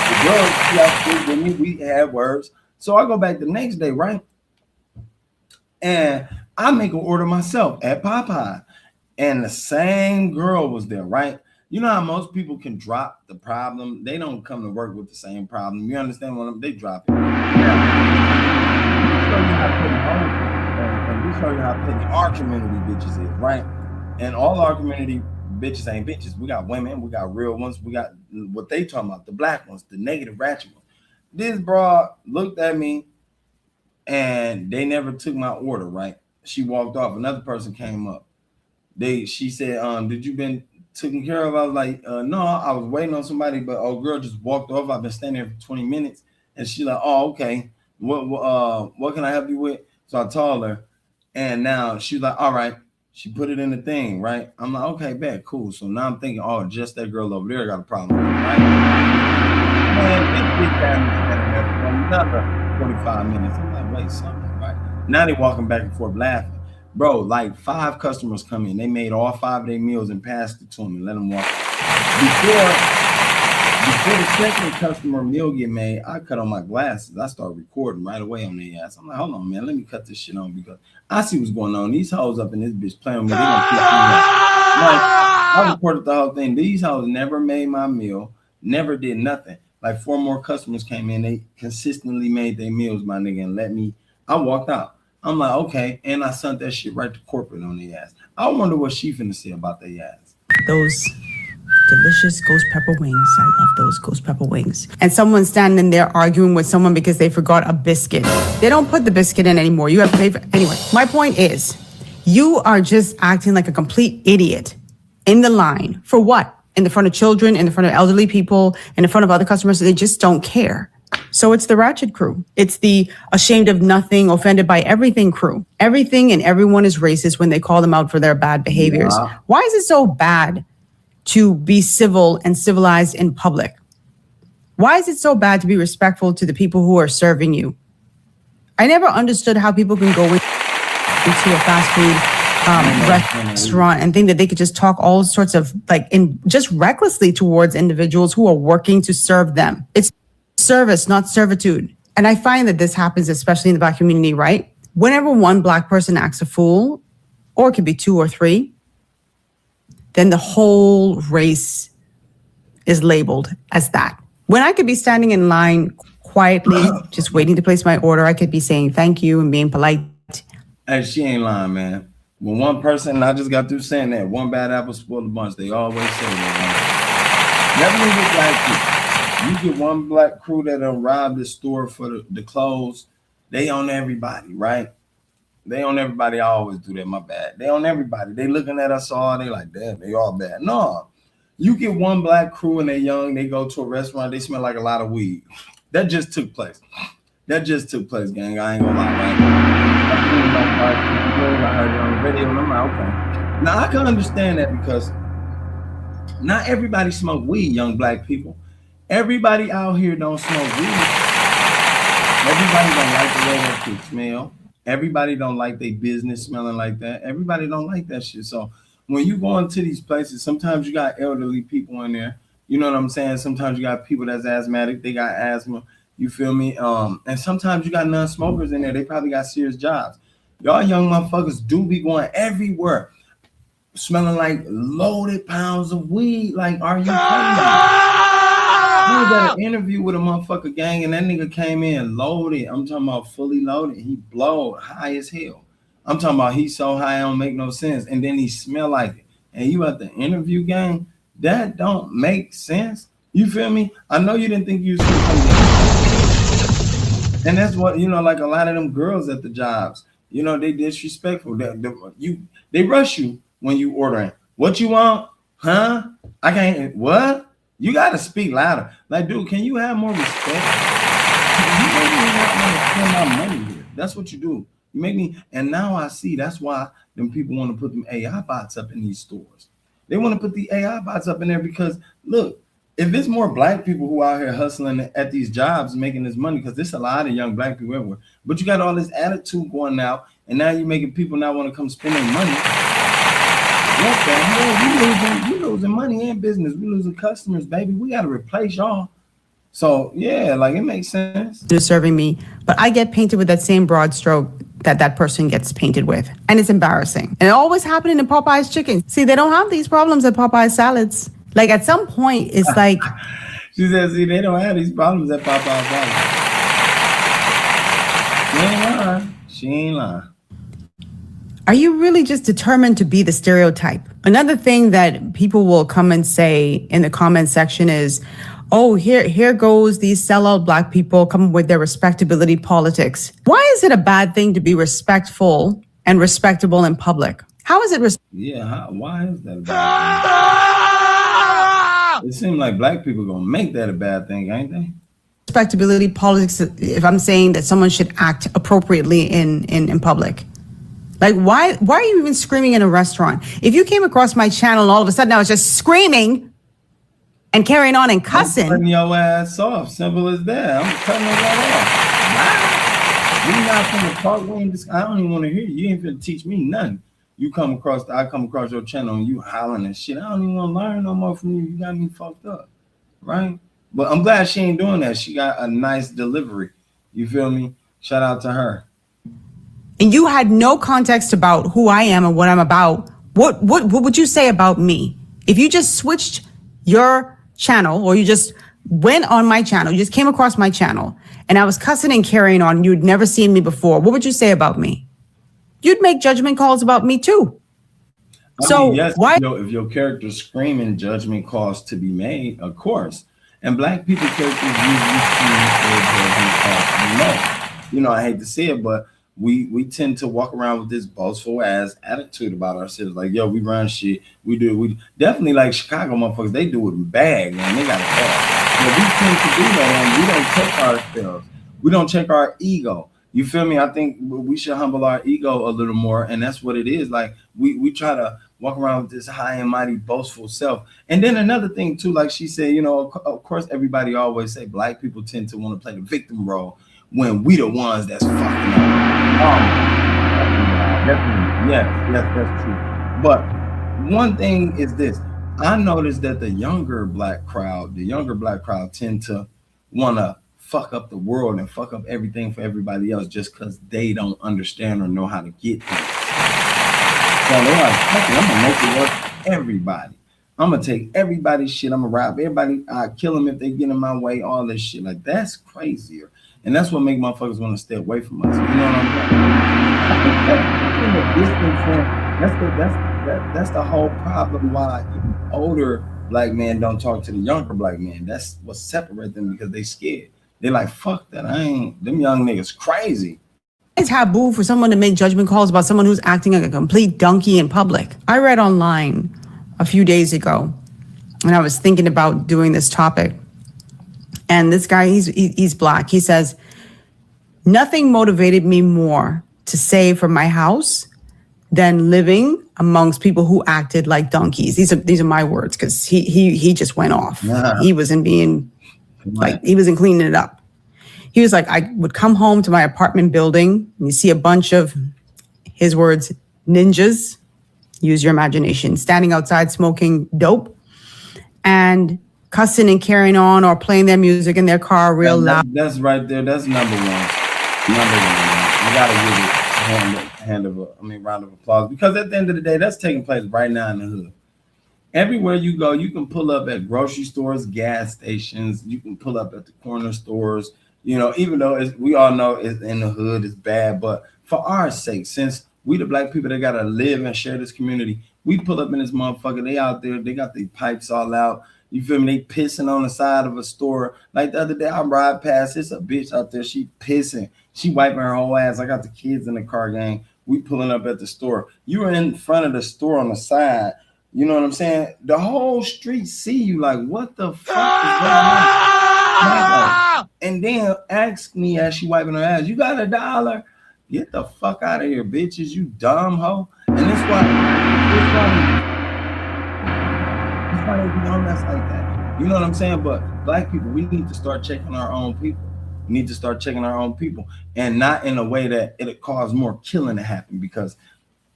the girl, she out with me. We had words. So I go back the next day, right? And I make an order myself at Popeye. And the same girl was there, right? You know how most people can drop the problem? They don't come to work with the same problem. You understand what they drop it. We show you how petty our community bitches is, right? And all our community bitches ain't bitches. We got women, we got real ones, we got what they talking about, the black ones, the negative ratchet ones. This broad looked at me and they never took my order, right? She walked off. Another person came up. She said, did you been taken care of? I was like, no, I was waiting on somebody, but girl just walked off. I've been standing here for 20 minutes. And she's like, oh, okay. What can I help you with? So I told her, and now she's like, all right. She put it in the thing, right? I'm like, okay, bad, cool. So now I'm thinking, oh, just that girl over there got a problem with it, right? Man, this bitch standing there for another 45 minutes. I'm like, wait, something, right? Now they walking back and forth laughing. Bro, like 5 customers come in. They made all 5 of their meals and passed it to them and let them walk. Before the second customer meal get made, I cut on my glasses. I start recording right away on their ass. I'm like, hold on, man, let me cut this shit on because I see what's going on. These hoes up in this bitch playing with me. They gonna piss me off. Like, I recorded the whole thing. These hoes never made my meal, never did nothing. Like 4 more customers came in. They consistently made their meals, my nigga, and let me. I walked out. I'm like, okay, and I sent that shit right to corporate on their ass. I wonder what she finna say about their ass. Those delicious ghost pepper wings. I love those ghost pepper wings. And someone's standing there arguing with someone because they forgot a biscuit. They don't put the biscuit in anymore. You have to pay for it. Anyway, my point is, you are just acting like a complete idiot in the line. For what? In the front of children, in the front of elderly people, in the front of other customers. They just don't care. So it's the ratchet crew. It's the ashamed of nothing, offended by everything crew. Everything and everyone is racist when they call them out for their bad behaviors. Yeah. Why is it so bad to be civil and civilized in public? Why is it so bad to be respectful to the people who are serving you? I never understood how people can go into a fast food restaurant and think that they could just talk all sorts of just recklessly towards individuals who are working to serve them. It's service, not servitude. And I find that this happens, especially in the Black community, right? Whenever one Black person acts a fool, or it could be 2 or 3, then the whole race is labeled as that. When I could be standing in line quietly, just waiting to place my order, I could be saying thank you and being polite. Hey, she ain't lying, man. When one person, I just got through saying that, one bad apple spoiled a bunch. They always say that. Never leave it Black people. You get one Black crew that robbed the store for the clothes, they own everybody, right? They own everybody. I always do that, my bad. They own everybody. They looking at us all, they like, damn, they all bad. No, you get one Black crew and they young, they go to a restaurant, they smell like a lot of weed. That just took place. That just took place, gang. I ain't gonna lie, right? I heard it on the radio and I'm like, okay. Now I can understand that because not everybody smoke weed, young Black people. Everybody out here don't smoke weed. Everybody don't like the way that shit smell. Everybody don't like their business smelling like that. Everybody don't like that shit. So when you go into these places, sometimes you got elderly people in there. You know what I'm saying? Sometimes you got people that's asthmatic, they got asthma. You feel me? And sometimes you got non-smokers in there. They probably got serious jobs. Y'all young motherfuckers do be going everywhere, smelling like loaded pounds of weed. Like, are you crazy? I was at an interview with a motherfucker gang, and that nigga came in loaded. I'm talking about fully loaded. He blowed high as hell. I'm talking about he's so high, it don't make no sense. And then he smell like it. And you at the interview gang, that don't make sense. You feel me? I know you didn't think you was gonna come there. And that's what, you know, like a lot of them girls at the jobs, you know, they disrespectful. They rush you when you ordering. What you want? Huh? I can't. What? You got to speak louder. Like, dude, can you have more respect? You make me not want to spend my money here. That's what you do. You make me, and now I see that's why them people want to put them AI bots up in these stores. They want to put the AI bots up in there because, look, if it's more black people who out here hustling at these jobs making this money, because there's a lot of young black people everywhere, but you got all this attitude going now, and now you're making people not want to come spend their money. What the hell? We losing money and business. We losing customers, baby. We got to replace y'all. So, yeah, like, it makes sense. They're serving me, but I get painted with that same broad stroke that person gets painted with. And it's embarrassing. And it always happening in Popeye's chicken. See, they don't have these problems at Popeye's salads. Like, at some point, it's like... She said, see, they don't have these problems at Popeye's salads. She ain't lying. She ain't lying. Are you really just determined to be the stereotype? Another thing that people will come and say in the comment section is, oh, here goes these sellout black people coming with their respectability politics. Why is it a bad thing to be respectful and respectable in public? How is it? Why is that a bad thing? It seems like black people gonna make that a bad thing, ain't they? Respectability politics, if I'm saying that someone should act appropriately in public. Like, why are you even screaming in a restaurant? If you came across my channel and all of a sudden I was just screaming and carrying on and cussing. I'm cutting your ass off. Simple as that. I'm cutting your ass off. Wow. We not finna talk. I don't even want to hear you. You ain't finna teach me nothing. I come across your channel and you hollering and shit. I don't even want to learn no more from you. You got me fucked up. Right? But I'm glad she ain't doing that. She got a nice delivery. You feel me? Shout out to her. And you had no context about who I am and what I'm about. What would you say about me? If you just switched your channel, or you just went on my channel, you just came across my channel, and I was cussing and carrying on, you'd never seen me before, what would you say about me? You'd make judgment calls about me too. Yes, why? If your character's screaming, judgment calls to be made, of course. And black people characters usually scream for judgment calls to be made. You know, I hate to say it, but we tend to walk around with this boastful ass attitude about ourselves. Like, yo, we run shit. We definitely, like Chicago motherfuckers, they do it in bag, man. They got it bad. But we tend to do that, and we don't check ourselves. We don't check our ego. You feel me? I think we should humble our ego a little more, and that's what it is. Like, we try to walk around with this high and mighty boastful self. And then another thing too, like she said, you know, of course, everybody always say black people tend to want to play the victim role when we the ones that's fucking up. Yes, that's true. But one thing is this: I noticed that the younger black crowd tend to want to fuck up the world and fuck up everything for everybody else just because they don't understand or know how to get things. So they're like, fuck it, I'm gonna make it work for everybody. I'm gonna take everybody's shit. I'm gonna rob everybody. I kill them if they get in my way. All this shit, like, that's crazier. And that's what make motherfuckers want to stay away from us. You know what I'm saying? That's the whole problem why older black men don't talk to the younger black men. That's what separates them, because they scared. They're like, fuck that. Them young niggas crazy. It's taboo for someone to make judgment calls about someone who's acting like a complete donkey in public. I read online a few days ago, and I was thinking about doing this topic. And this guy, he's black. He says, nothing motivated me more to save for my house than living amongst people who acted like donkeys. These are my words, because he just went off. Yeah. He wasn't being like, he wasn't cleaning it up. He was like, I would come home to my apartment building and you see a bunch of, his words, ninjas use your imagination, standing outside smoking dope and cussing and carrying on or playing their music in their car real loud. That's right there. That's number one. Number one. You gotta give it a round of applause, because at the end of the day, that's taking place right now in the hood. Everywhere you go, you can pull up at grocery stores, gas stations. You can pull up at the corner stores. You know, even though we all know it's in the hood, it's bad, but for our sake, since we the black people that gotta live and share this community, we pull up in this motherfucker. They out there, they got their pipes all out. You feel me? They pissing on the side of a store. Like the other day, I ride past. It's a bitch out there. She pissing. She wiping her whole ass. I got the kids in the car, gang. We pulling up at the store. You were in front of the store on the side. You know what I'm saying? The whole street see you like, what the fuck is going on? And then ask me as she wiping her ass, you got $1? Get the fuck out of here, bitches, you dumb hoe. And that's why they be on us like that. You know what I'm saying? But black people, we need to start checking our own people. We need to start checking our own people, and not in a way that it'll cause more killing to happen, because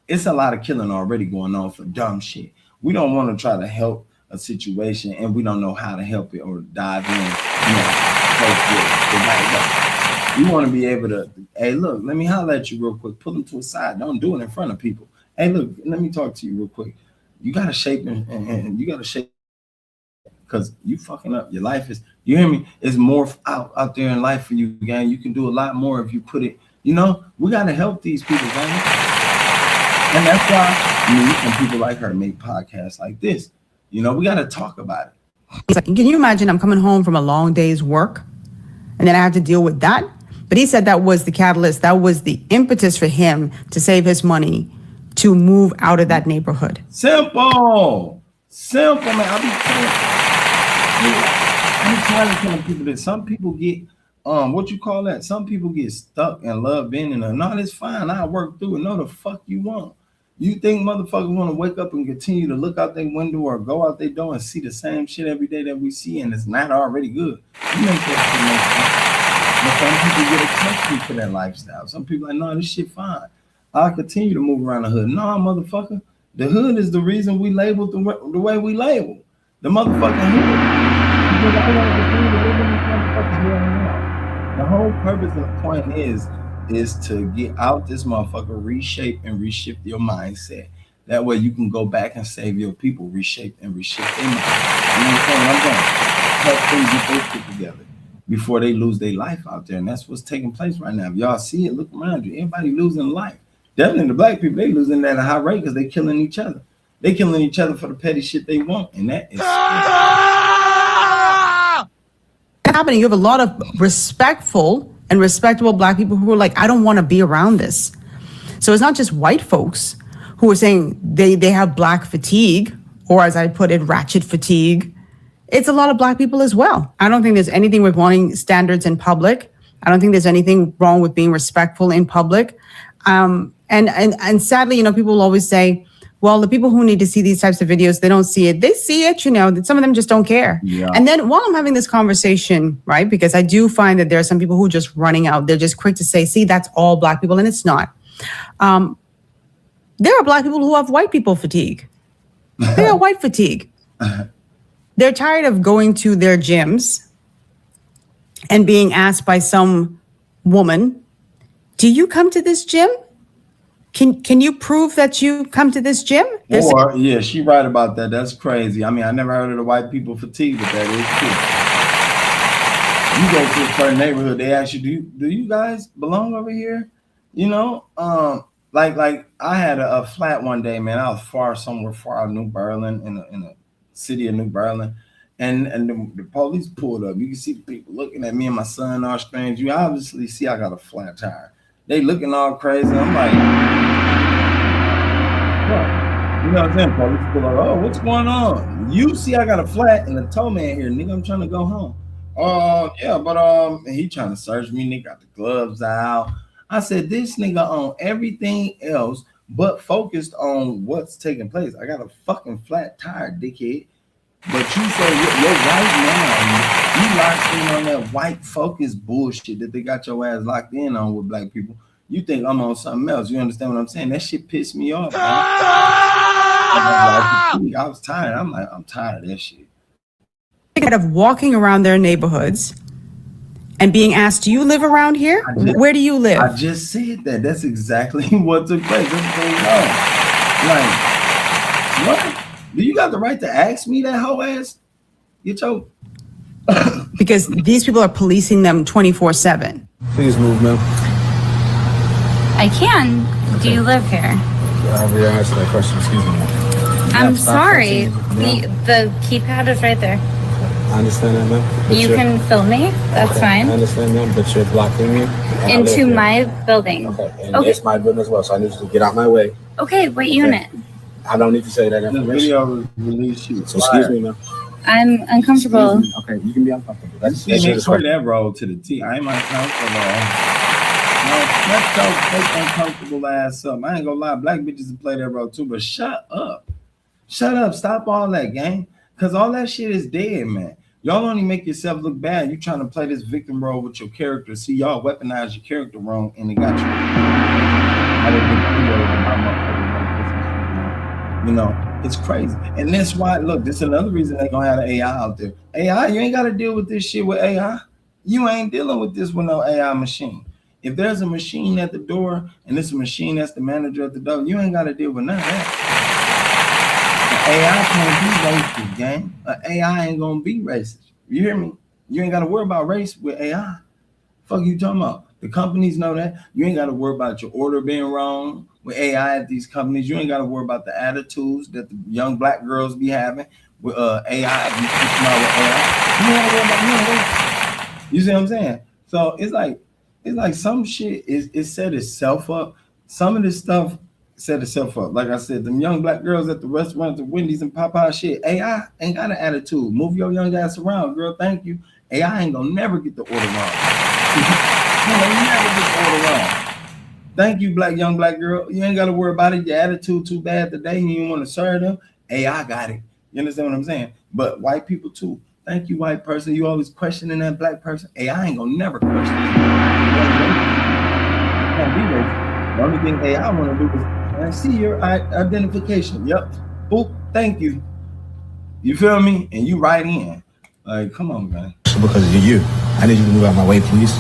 it's a lot of killing already going on for dumb shit. We don't want to try to help a situation and we don't know how to help it or dive in. You want to be able to, hey, look, let me holler at you real quick. Pull them to a side. Don't do it in front of people. Hey, look, let me talk to you real quick. You got to shape and you got to shape, because you fucking up. Your life is, you hear me? It's more out there in life for you, gang. You can do a lot more if you put it, you know, we got to help these people, gang. And that's why me and people like her make podcasts like this. You know, we got to talk about it. He's like, can you imagine I'm coming home from a long day's work and then I have to deal with that? But he said that was the catalyst. That was the impetus for him to save his money to move out of that neighborhood. Simple, man. I be telling people that some people get, what you call that? Some people get stuck and love being in a, no, it's fine. I work through it. No, the fuck you won't. You think motherfuckers want to wake up and continue to look out their window or go out their door and see the same shit every day that we see, and it's not already good. You make that shit make sense. But some people get attached to that lifestyle. Some people like, no, this shit fine. I'll continue to move around the hood. No, motherfucker. The hood is the reason we labeled the way we label. The motherfucking hood. Because I want to continue to live in this motherfucking hood now. The whole purpose and the point is to get out this motherfucker, reshape and reshift your mindset. That way you can go back and save your people, reshape and reshift their mind. You know what I'm saying? I'm done. Help them get their shit together before they lose their life out there. And that's what's taking place right now. If y'all see it, look around you. Everybody losing life. Definitely the black people, they losing at a high rate because they killing each other. They killing each other for the petty shit they want. And that is happening. You have a lot of respectful and respectable black people who are like, I don't want to be around this. So it's not just white folks who are saying they have black fatigue, or as I put it, ratchet fatigue. It's a lot of black people as well. I don't think there's anything with wanting standards in public. I don't think there's anything wrong with being respectful in public. And sadly, you know, people will always say, well, the people who need to see these types of videos, they don't see it. They see it, you know, that some of them just don't care. Yeah. And then while I'm having this conversation, right, because I do find that there are some people who are just running out. They're just quick to say, see, that's all black people. And it's not. There are black people who have white people fatigue. They are white fatigue. They're tired of going to their gyms and being asked by some woman, do you come to this gym? Can you prove that you come to this gym? Or, yeah, she right about that. That's crazy. I mean, I never heard of the white people fatigue, but that is true. You go to a certain neighborhood, they ask you, do you guys belong over here? You know, like I had a flat one day, man. I was somewhere far out of New Berlin, in a city of New Berlin. And the police pulled up. You can see the people looking at me and my son all strange. You obviously see I got a flat tire. They looking all crazy. I'm like, what? You know what I'm saying? Police pull up, oh, what's going on? You see I got a flat and a tow man here, nigga. I'm trying to go home. Yeah, but he trying to search me, nigga, got the gloves out. I said, this nigga on everything else but focused on what's taking place. I got a fucking flat tire, dickhead. But you say you're right now. You locked in on that white focus bullshit that they got your ass locked in on with black people. You think I'm on something else. You understand what I'm saying? That shit pissed me off, man. I was tired. I'm like, I'm tired of this shit. Of walking around their neighborhoods and being asked, do you live around here? Where do you live? I just said that. That's exactly what took place. That's going on. Like, what? Do you got the right to ask me that, hoe ass? Get your... Because these people are policing them 24/7. Please move, ma'am. I can. Okay. Do you live here? I'll answer that question. Excuse me. I'm sorry. The keypad is right there. I understand that, ma'am. You can film me. That's fine. I understand, ma'am, but you're blocking me. Into my building. Okay, and it's my building as well, so I need you to get out my way. Okay, what unit? I don't need to say that information. The video release you. So excuse me, ma'am. I'm uncomfortable. Okay, you can be uncomfortable. That's play that role to the T. I ain't uncomfortable. No, let's go fake uncomfortable ass up. I ain't gonna lie, black bitches play that role too, but shut up. Shut up. Stop all that, gang. Because all that shit is dead, man. Y'all only make yourself look bad. You trying to play this victim role with your character. See, y'all weaponize your character wrong, and it got you. I didn't get videos of my motherfucking. You know, it's crazy. And that's why, look, this is another reason they gonna have the AI out there. AI, you ain't got to deal with this shit with AI. You ain't dealing with this with no AI machine. If there's a machine at the door, and it's a machine that's the manager at the door, you ain't got to deal with none of that. AI can't be racist, gang. AI ain't gonna be racist. You hear me? You ain't gotta worry about race with AI. Fuck you talking about? The companies know that. You ain't gotta worry about your order being wrong with AI at these companies. You ain't gotta worry about the attitudes that the young black girls be having with AI. You ain't gotta worry about that. You see what I'm saying? So it's like some shit is set itself up. Some of this stuff set itself up. Like I said, them young black girls at the restaurants, the Wendy's and Popeye shit, AI ain't got an attitude. Move your young ass around, girl. Thank you. AI ain't gonna never get the order wrong. Never get the order wrong. Thank you, young black girl. You ain't gotta worry about it. Your attitude too bad today and you want to serve them. AI got it. You understand what I'm saying? But white people too. Thank you, white person. You always questioning that black person. AI ain't gonna never question it. Can't be racist. The only thing AI want to do is I see your identification. Yep. Boop. Thank you. You feel me? And you right in. Like, come on, man. Because of you. I need you to move out my way, please.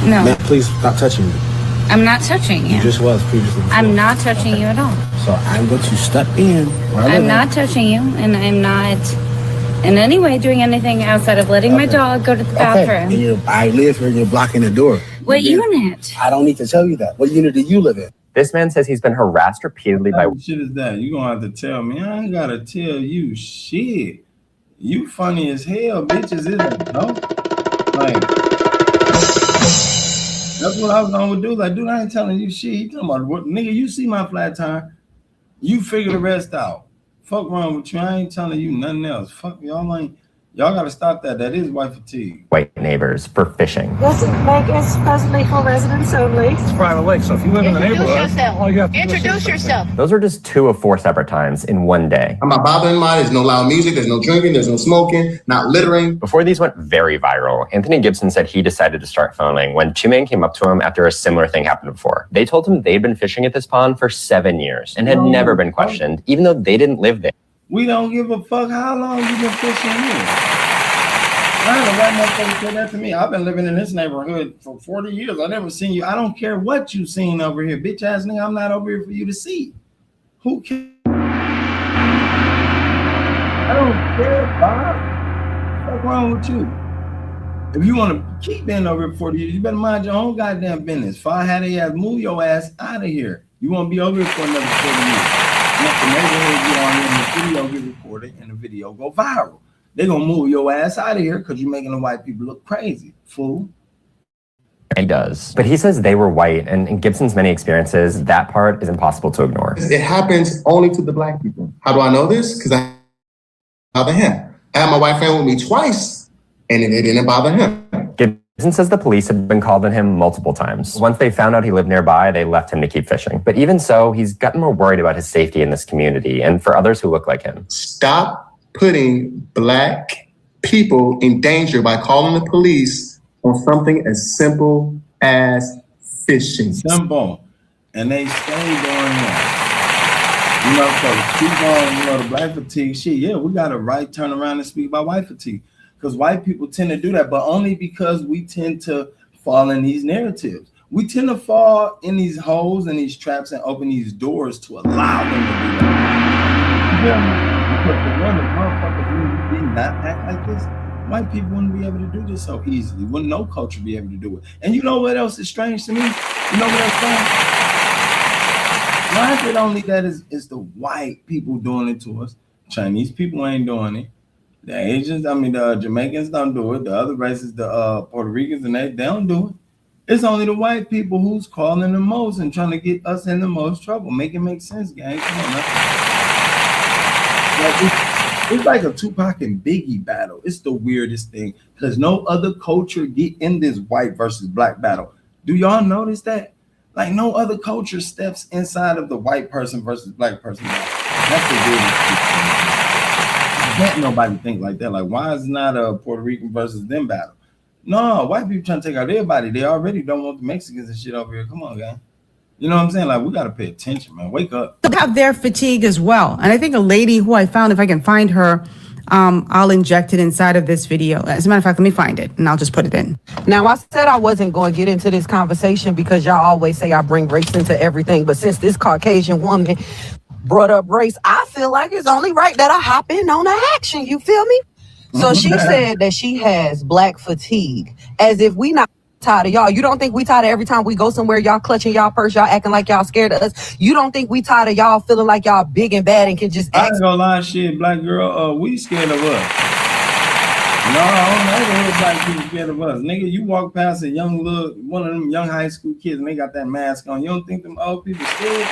No. Man, please stop touching me. I'm not touching you. You just was previously. Before. I'm not touching you at all. So I'm going to step in. I'm not touching you, and I'm not in any way doing anything outside of letting my dog go to the bathroom. And I live here and you're blocking the door. What unit? I don't need to tell you that. What unit do you live in? This man says he's been harassed repeatedly by... What shit is that? You gonna have to tell me. I ain't gotta tell you shit. You funny as hell, bitches, isn't it? No? Like, that's what I was gonna do. Like, dude, I ain't telling you shit. You talking about what? Nigga, you see my flat tire. You figure the rest out. Fuck wrong with you. I ain't telling you nothing else. Fuck y'all gotta stop that. That is white fatigue. White neighbors for fishing. This lake is supposedly for residents only. It's a private lake, so if you live in the neighborhood, all you have to Introduce yourself. Those are just 2 of 4 separate times in one day. I'm not bothering anybody. There's no loud music. There's no drinking. There's no smoking. Not littering. Before these went very viral, Anthony Gibson said he decided to start phoning when 2 men came up to him after a similar thing happened before. They told him they'd been fishing at this pond for 7 years and had never been questioned, even though they didn't live there. We don't give a fuck how long you been fishing here. I don't know why motherfucker said that to me. I've been living in this neighborhood for 40 years. I never seen you. I don't care what you seen over here. Bitch ass nigga, I'm not over here for you to see. Who cares? I don't care, Bob. What's wrong with you? If you want to keep being over here for 40 years, you better mind your own goddamn business. If I had a ass, move your ass out of here. You won't be over here for another 40 years. Let the neighborhood get on here and the video get recorded and the video go viral. They're gonna move your ass out of here because you're making the white people look crazy, fool. He does. But he says they were white, and in Gibson's many experiences, that part is impossible to ignore. It happens only to the black people. How do I know this? Because I bother him. I had my wife in with me twice, and it didn't bother him. Gibson says the police had been called on him multiple times. Once they found out he lived nearby, they left him to keep fishing. But even so, he's gotten more worried about his safety in this community and for others who look like him. Stop putting black people in danger by calling the police on something as simple as fishing. Simple. And they stay doing that. You know, so speak on, the black fatigue shit. Yeah, we got to turn around and speak about white fatigue. Because white people tend to do that, but only because we tend to fall in these narratives. We tend to fall in these holes and these traps and open these doors to allow them to do that. Because the one, the motherfuckers who did not act like this, white people wouldn't be able to do this so easily. Wouldn't no culture be able to do it. And you know what else is strange to me? You know what else strange? Why is it only that is the white people doing it to us? Chinese people ain't doing it. The Asians, the Jamaicans don't do it. The other races, the Puerto Ricans, and they don't do it. It's only the white people who's calling the most and trying to get us in the most trouble. Make it make sense, gang. Come on, man. It's like a Tupac and Biggie battle. It's the weirdest thing because no other culture get in this white versus black battle. Do y'all notice that? Like no other culture steps inside of the white person versus black person. That's the weirdest thing. Can't nobody think like that. Like, why is it not a Puerto Rican versus them battle? No, white people trying to take out everybody. They already don't want the Mexicans and shit over here. Come on, gang. You know what I'm saying? Like, we got to pay attention, man. Wake up. They have their fatigue as well. And I think a lady who I found, if I can find her, I'll inject it inside of this video. As a matter of fact, let me find it and I'll just put it in. Now, I said I wasn't going to get into this conversation because y'all always say I bring race into everything. But since this Caucasian woman brought up race, I feel like it's only right that I hop in on the action. You feel me? So she said that she has black fatigue, as if we not tired of y'all. You don't think we tired of every time we go somewhere, y'all clutching y'all purse, y'all acting like y'all scared of us? You don't think we tired of y'all feeling like y'all big and bad and can just act? I ain't gonna lie, shit, black girl, we scared of us. No, I don't know black people scared of us. Nigga, you walk past a one of them young high school kids and they got that mask on. You don't think them old people scared?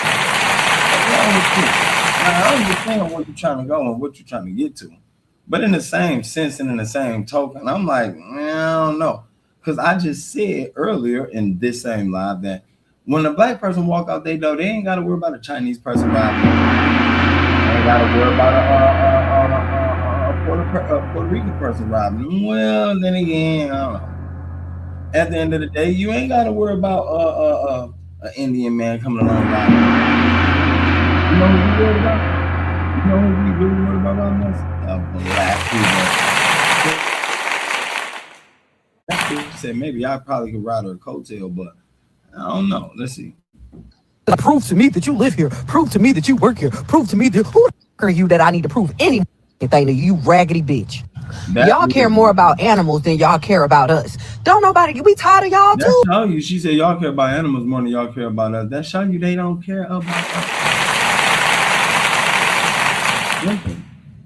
I understand what you're trying to go and what you're trying to get to. But in the same sense and in the same token, I'm like, I don't know. Because I just said earlier in this same live that when a black person walk out their door, they ain't got to worry about a Chinese person robbing them. They ain't got to worry about a Puerto Rican person robbing them. Well, then again, I don't know. At the end of the day, you ain't got to worry about an Indian man coming along robbing them. You know who we worried about? You know who we really worried about on this? Black people. Said maybe I probably could ride her coattail, but I don't know. Let's see. Prove to me that you live here. Prove to me that you work here. Prove to me that who the f- are you that I need to prove anything to you, raggedy bitch. Y'all care more about animals than y'all care about us. Don't nobody. We tired of y'all too. That show you. She said y'all care about animals more than y'all care about us. That show you they don't care about us.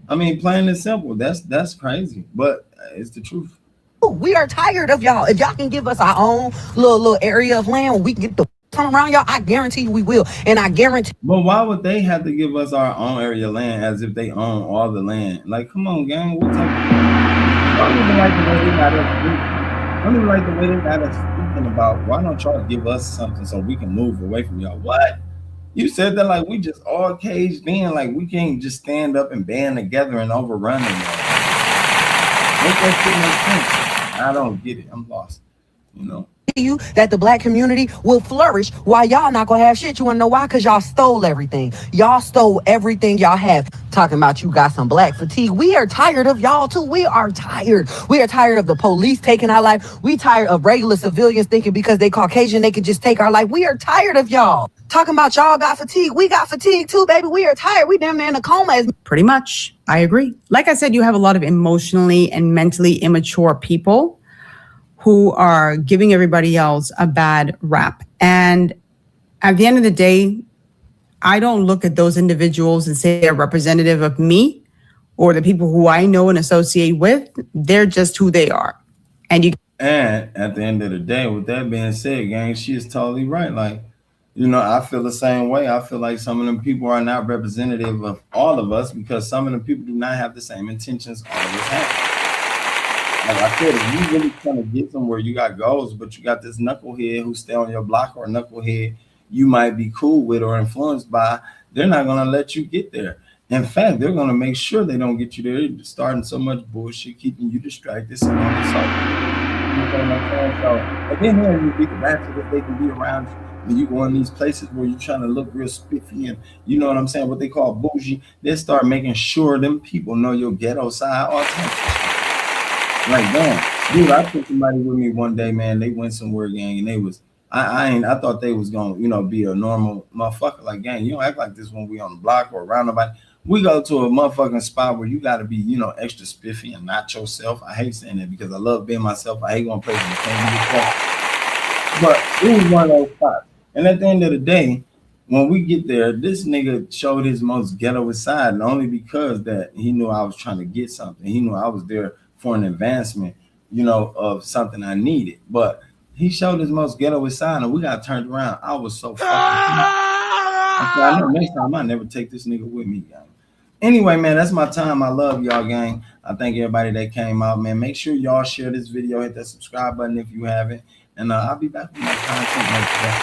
I mean, plain and simple. That's crazy, but it's the truth. We are tired of y'all. If y'all can give us our own little area of land where we can get the from around y'all, I guarantee you we will. And I guarantee. But why would they have to give us our own area of land as if they own all the land? Like, come on, gang. What's up? I don't even like the way they got us. I don't even like the way they got us thinking about why don't y'all give us something so we can move away from y'all? What? You said that like we just all caged in, like we can't just stand up and band together and overrun them. Make that shit make sense. I don't get it. I'm lost. You know. You that the black community will flourish while y'all not gonna have shit. You wanna know why? Because y'all stole everything. Y'all stole everything y'all have. Talking about you got some black fatigue. We are tired of y'all too. We are tired. We are tired of the police taking our life. We tired of regular civilians thinking because they Caucasian they can just take our life. We are tired of y'all. Talking about y'all got fatigue. We got fatigue too, baby. We are tired. We damn near in a coma. Pretty much. I agree. Like I said, you have a lot of emotionally and mentally immature people who are giving everybody else a bad rap. And at the end of the day, I don't look at those individuals and say they're representative of me or the people who I know and associate with. They're just who they are. And at the end of the day, with that being said, gang, she is totally right. Like, you know, I feel the same way. I feel like some of them people are not representative of all of us because some of them people do not have the same intentions all of us have. Like I said, if you really trying to get somewhere, you got goals, but you got this knucklehead who stay on your block or a knucklehead you might be cool with or influenced by, they're not going to let you get there. In fact, they're going to make sure they don't get you there, starting so much bullshit, keeping you distracted, so on and so forth. You know what I'm saying? So, again, here you be the ratchet that they can be around you. when you go in these places where you're trying to look real spiffy and you know what I'm saying, what they call bougie, they start making sure them people know your ghetto side all the time. Like, damn, dude, I took somebody with me one day, man. They went somewhere, gang, and they was, I thought they was gonna, you know, be a normal motherfucker. Like, gang, you don't act like this when we on the block or around nobody. We go to a motherfucking spot where you got to be, you know, extra spiffy and not yourself. I hate saying that because I love being myself. I hate going to places you can't be yourself. But it was one of those spots. And at the end of the day, when we get there, this nigga showed his most ghetto side, and only because that he knew I was trying to get something. He knew I was there for an advancement, you know, of something I needed. But he showed his most ghetto side, and we got turned around. I was so fucking I said, I know next time I never take this nigga with me, gang. Anyway, man, that's my time. I love y'all, gang. I thank everybody that came out, man. Make sure y'all share this video. Hit that subscribe button if you haven't. And I'll be back with more content like that.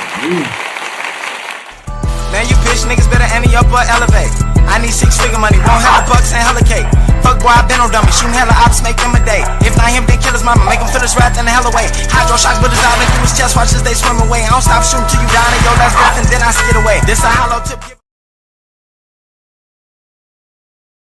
Man, you bitch niggas better ante up or elevate. I need 6-figure money, won't hella bucks and hella cake. Fuck boy, I been on dummy, shooting hella ops, make them a day. If not him, then kill his mama, make him feel his wrath in the hell away. Hydro shock, put his out into his chest, watch as they swim away. I don't stop shooting till you down in your last breath, and then I skid away. This a hollow tip.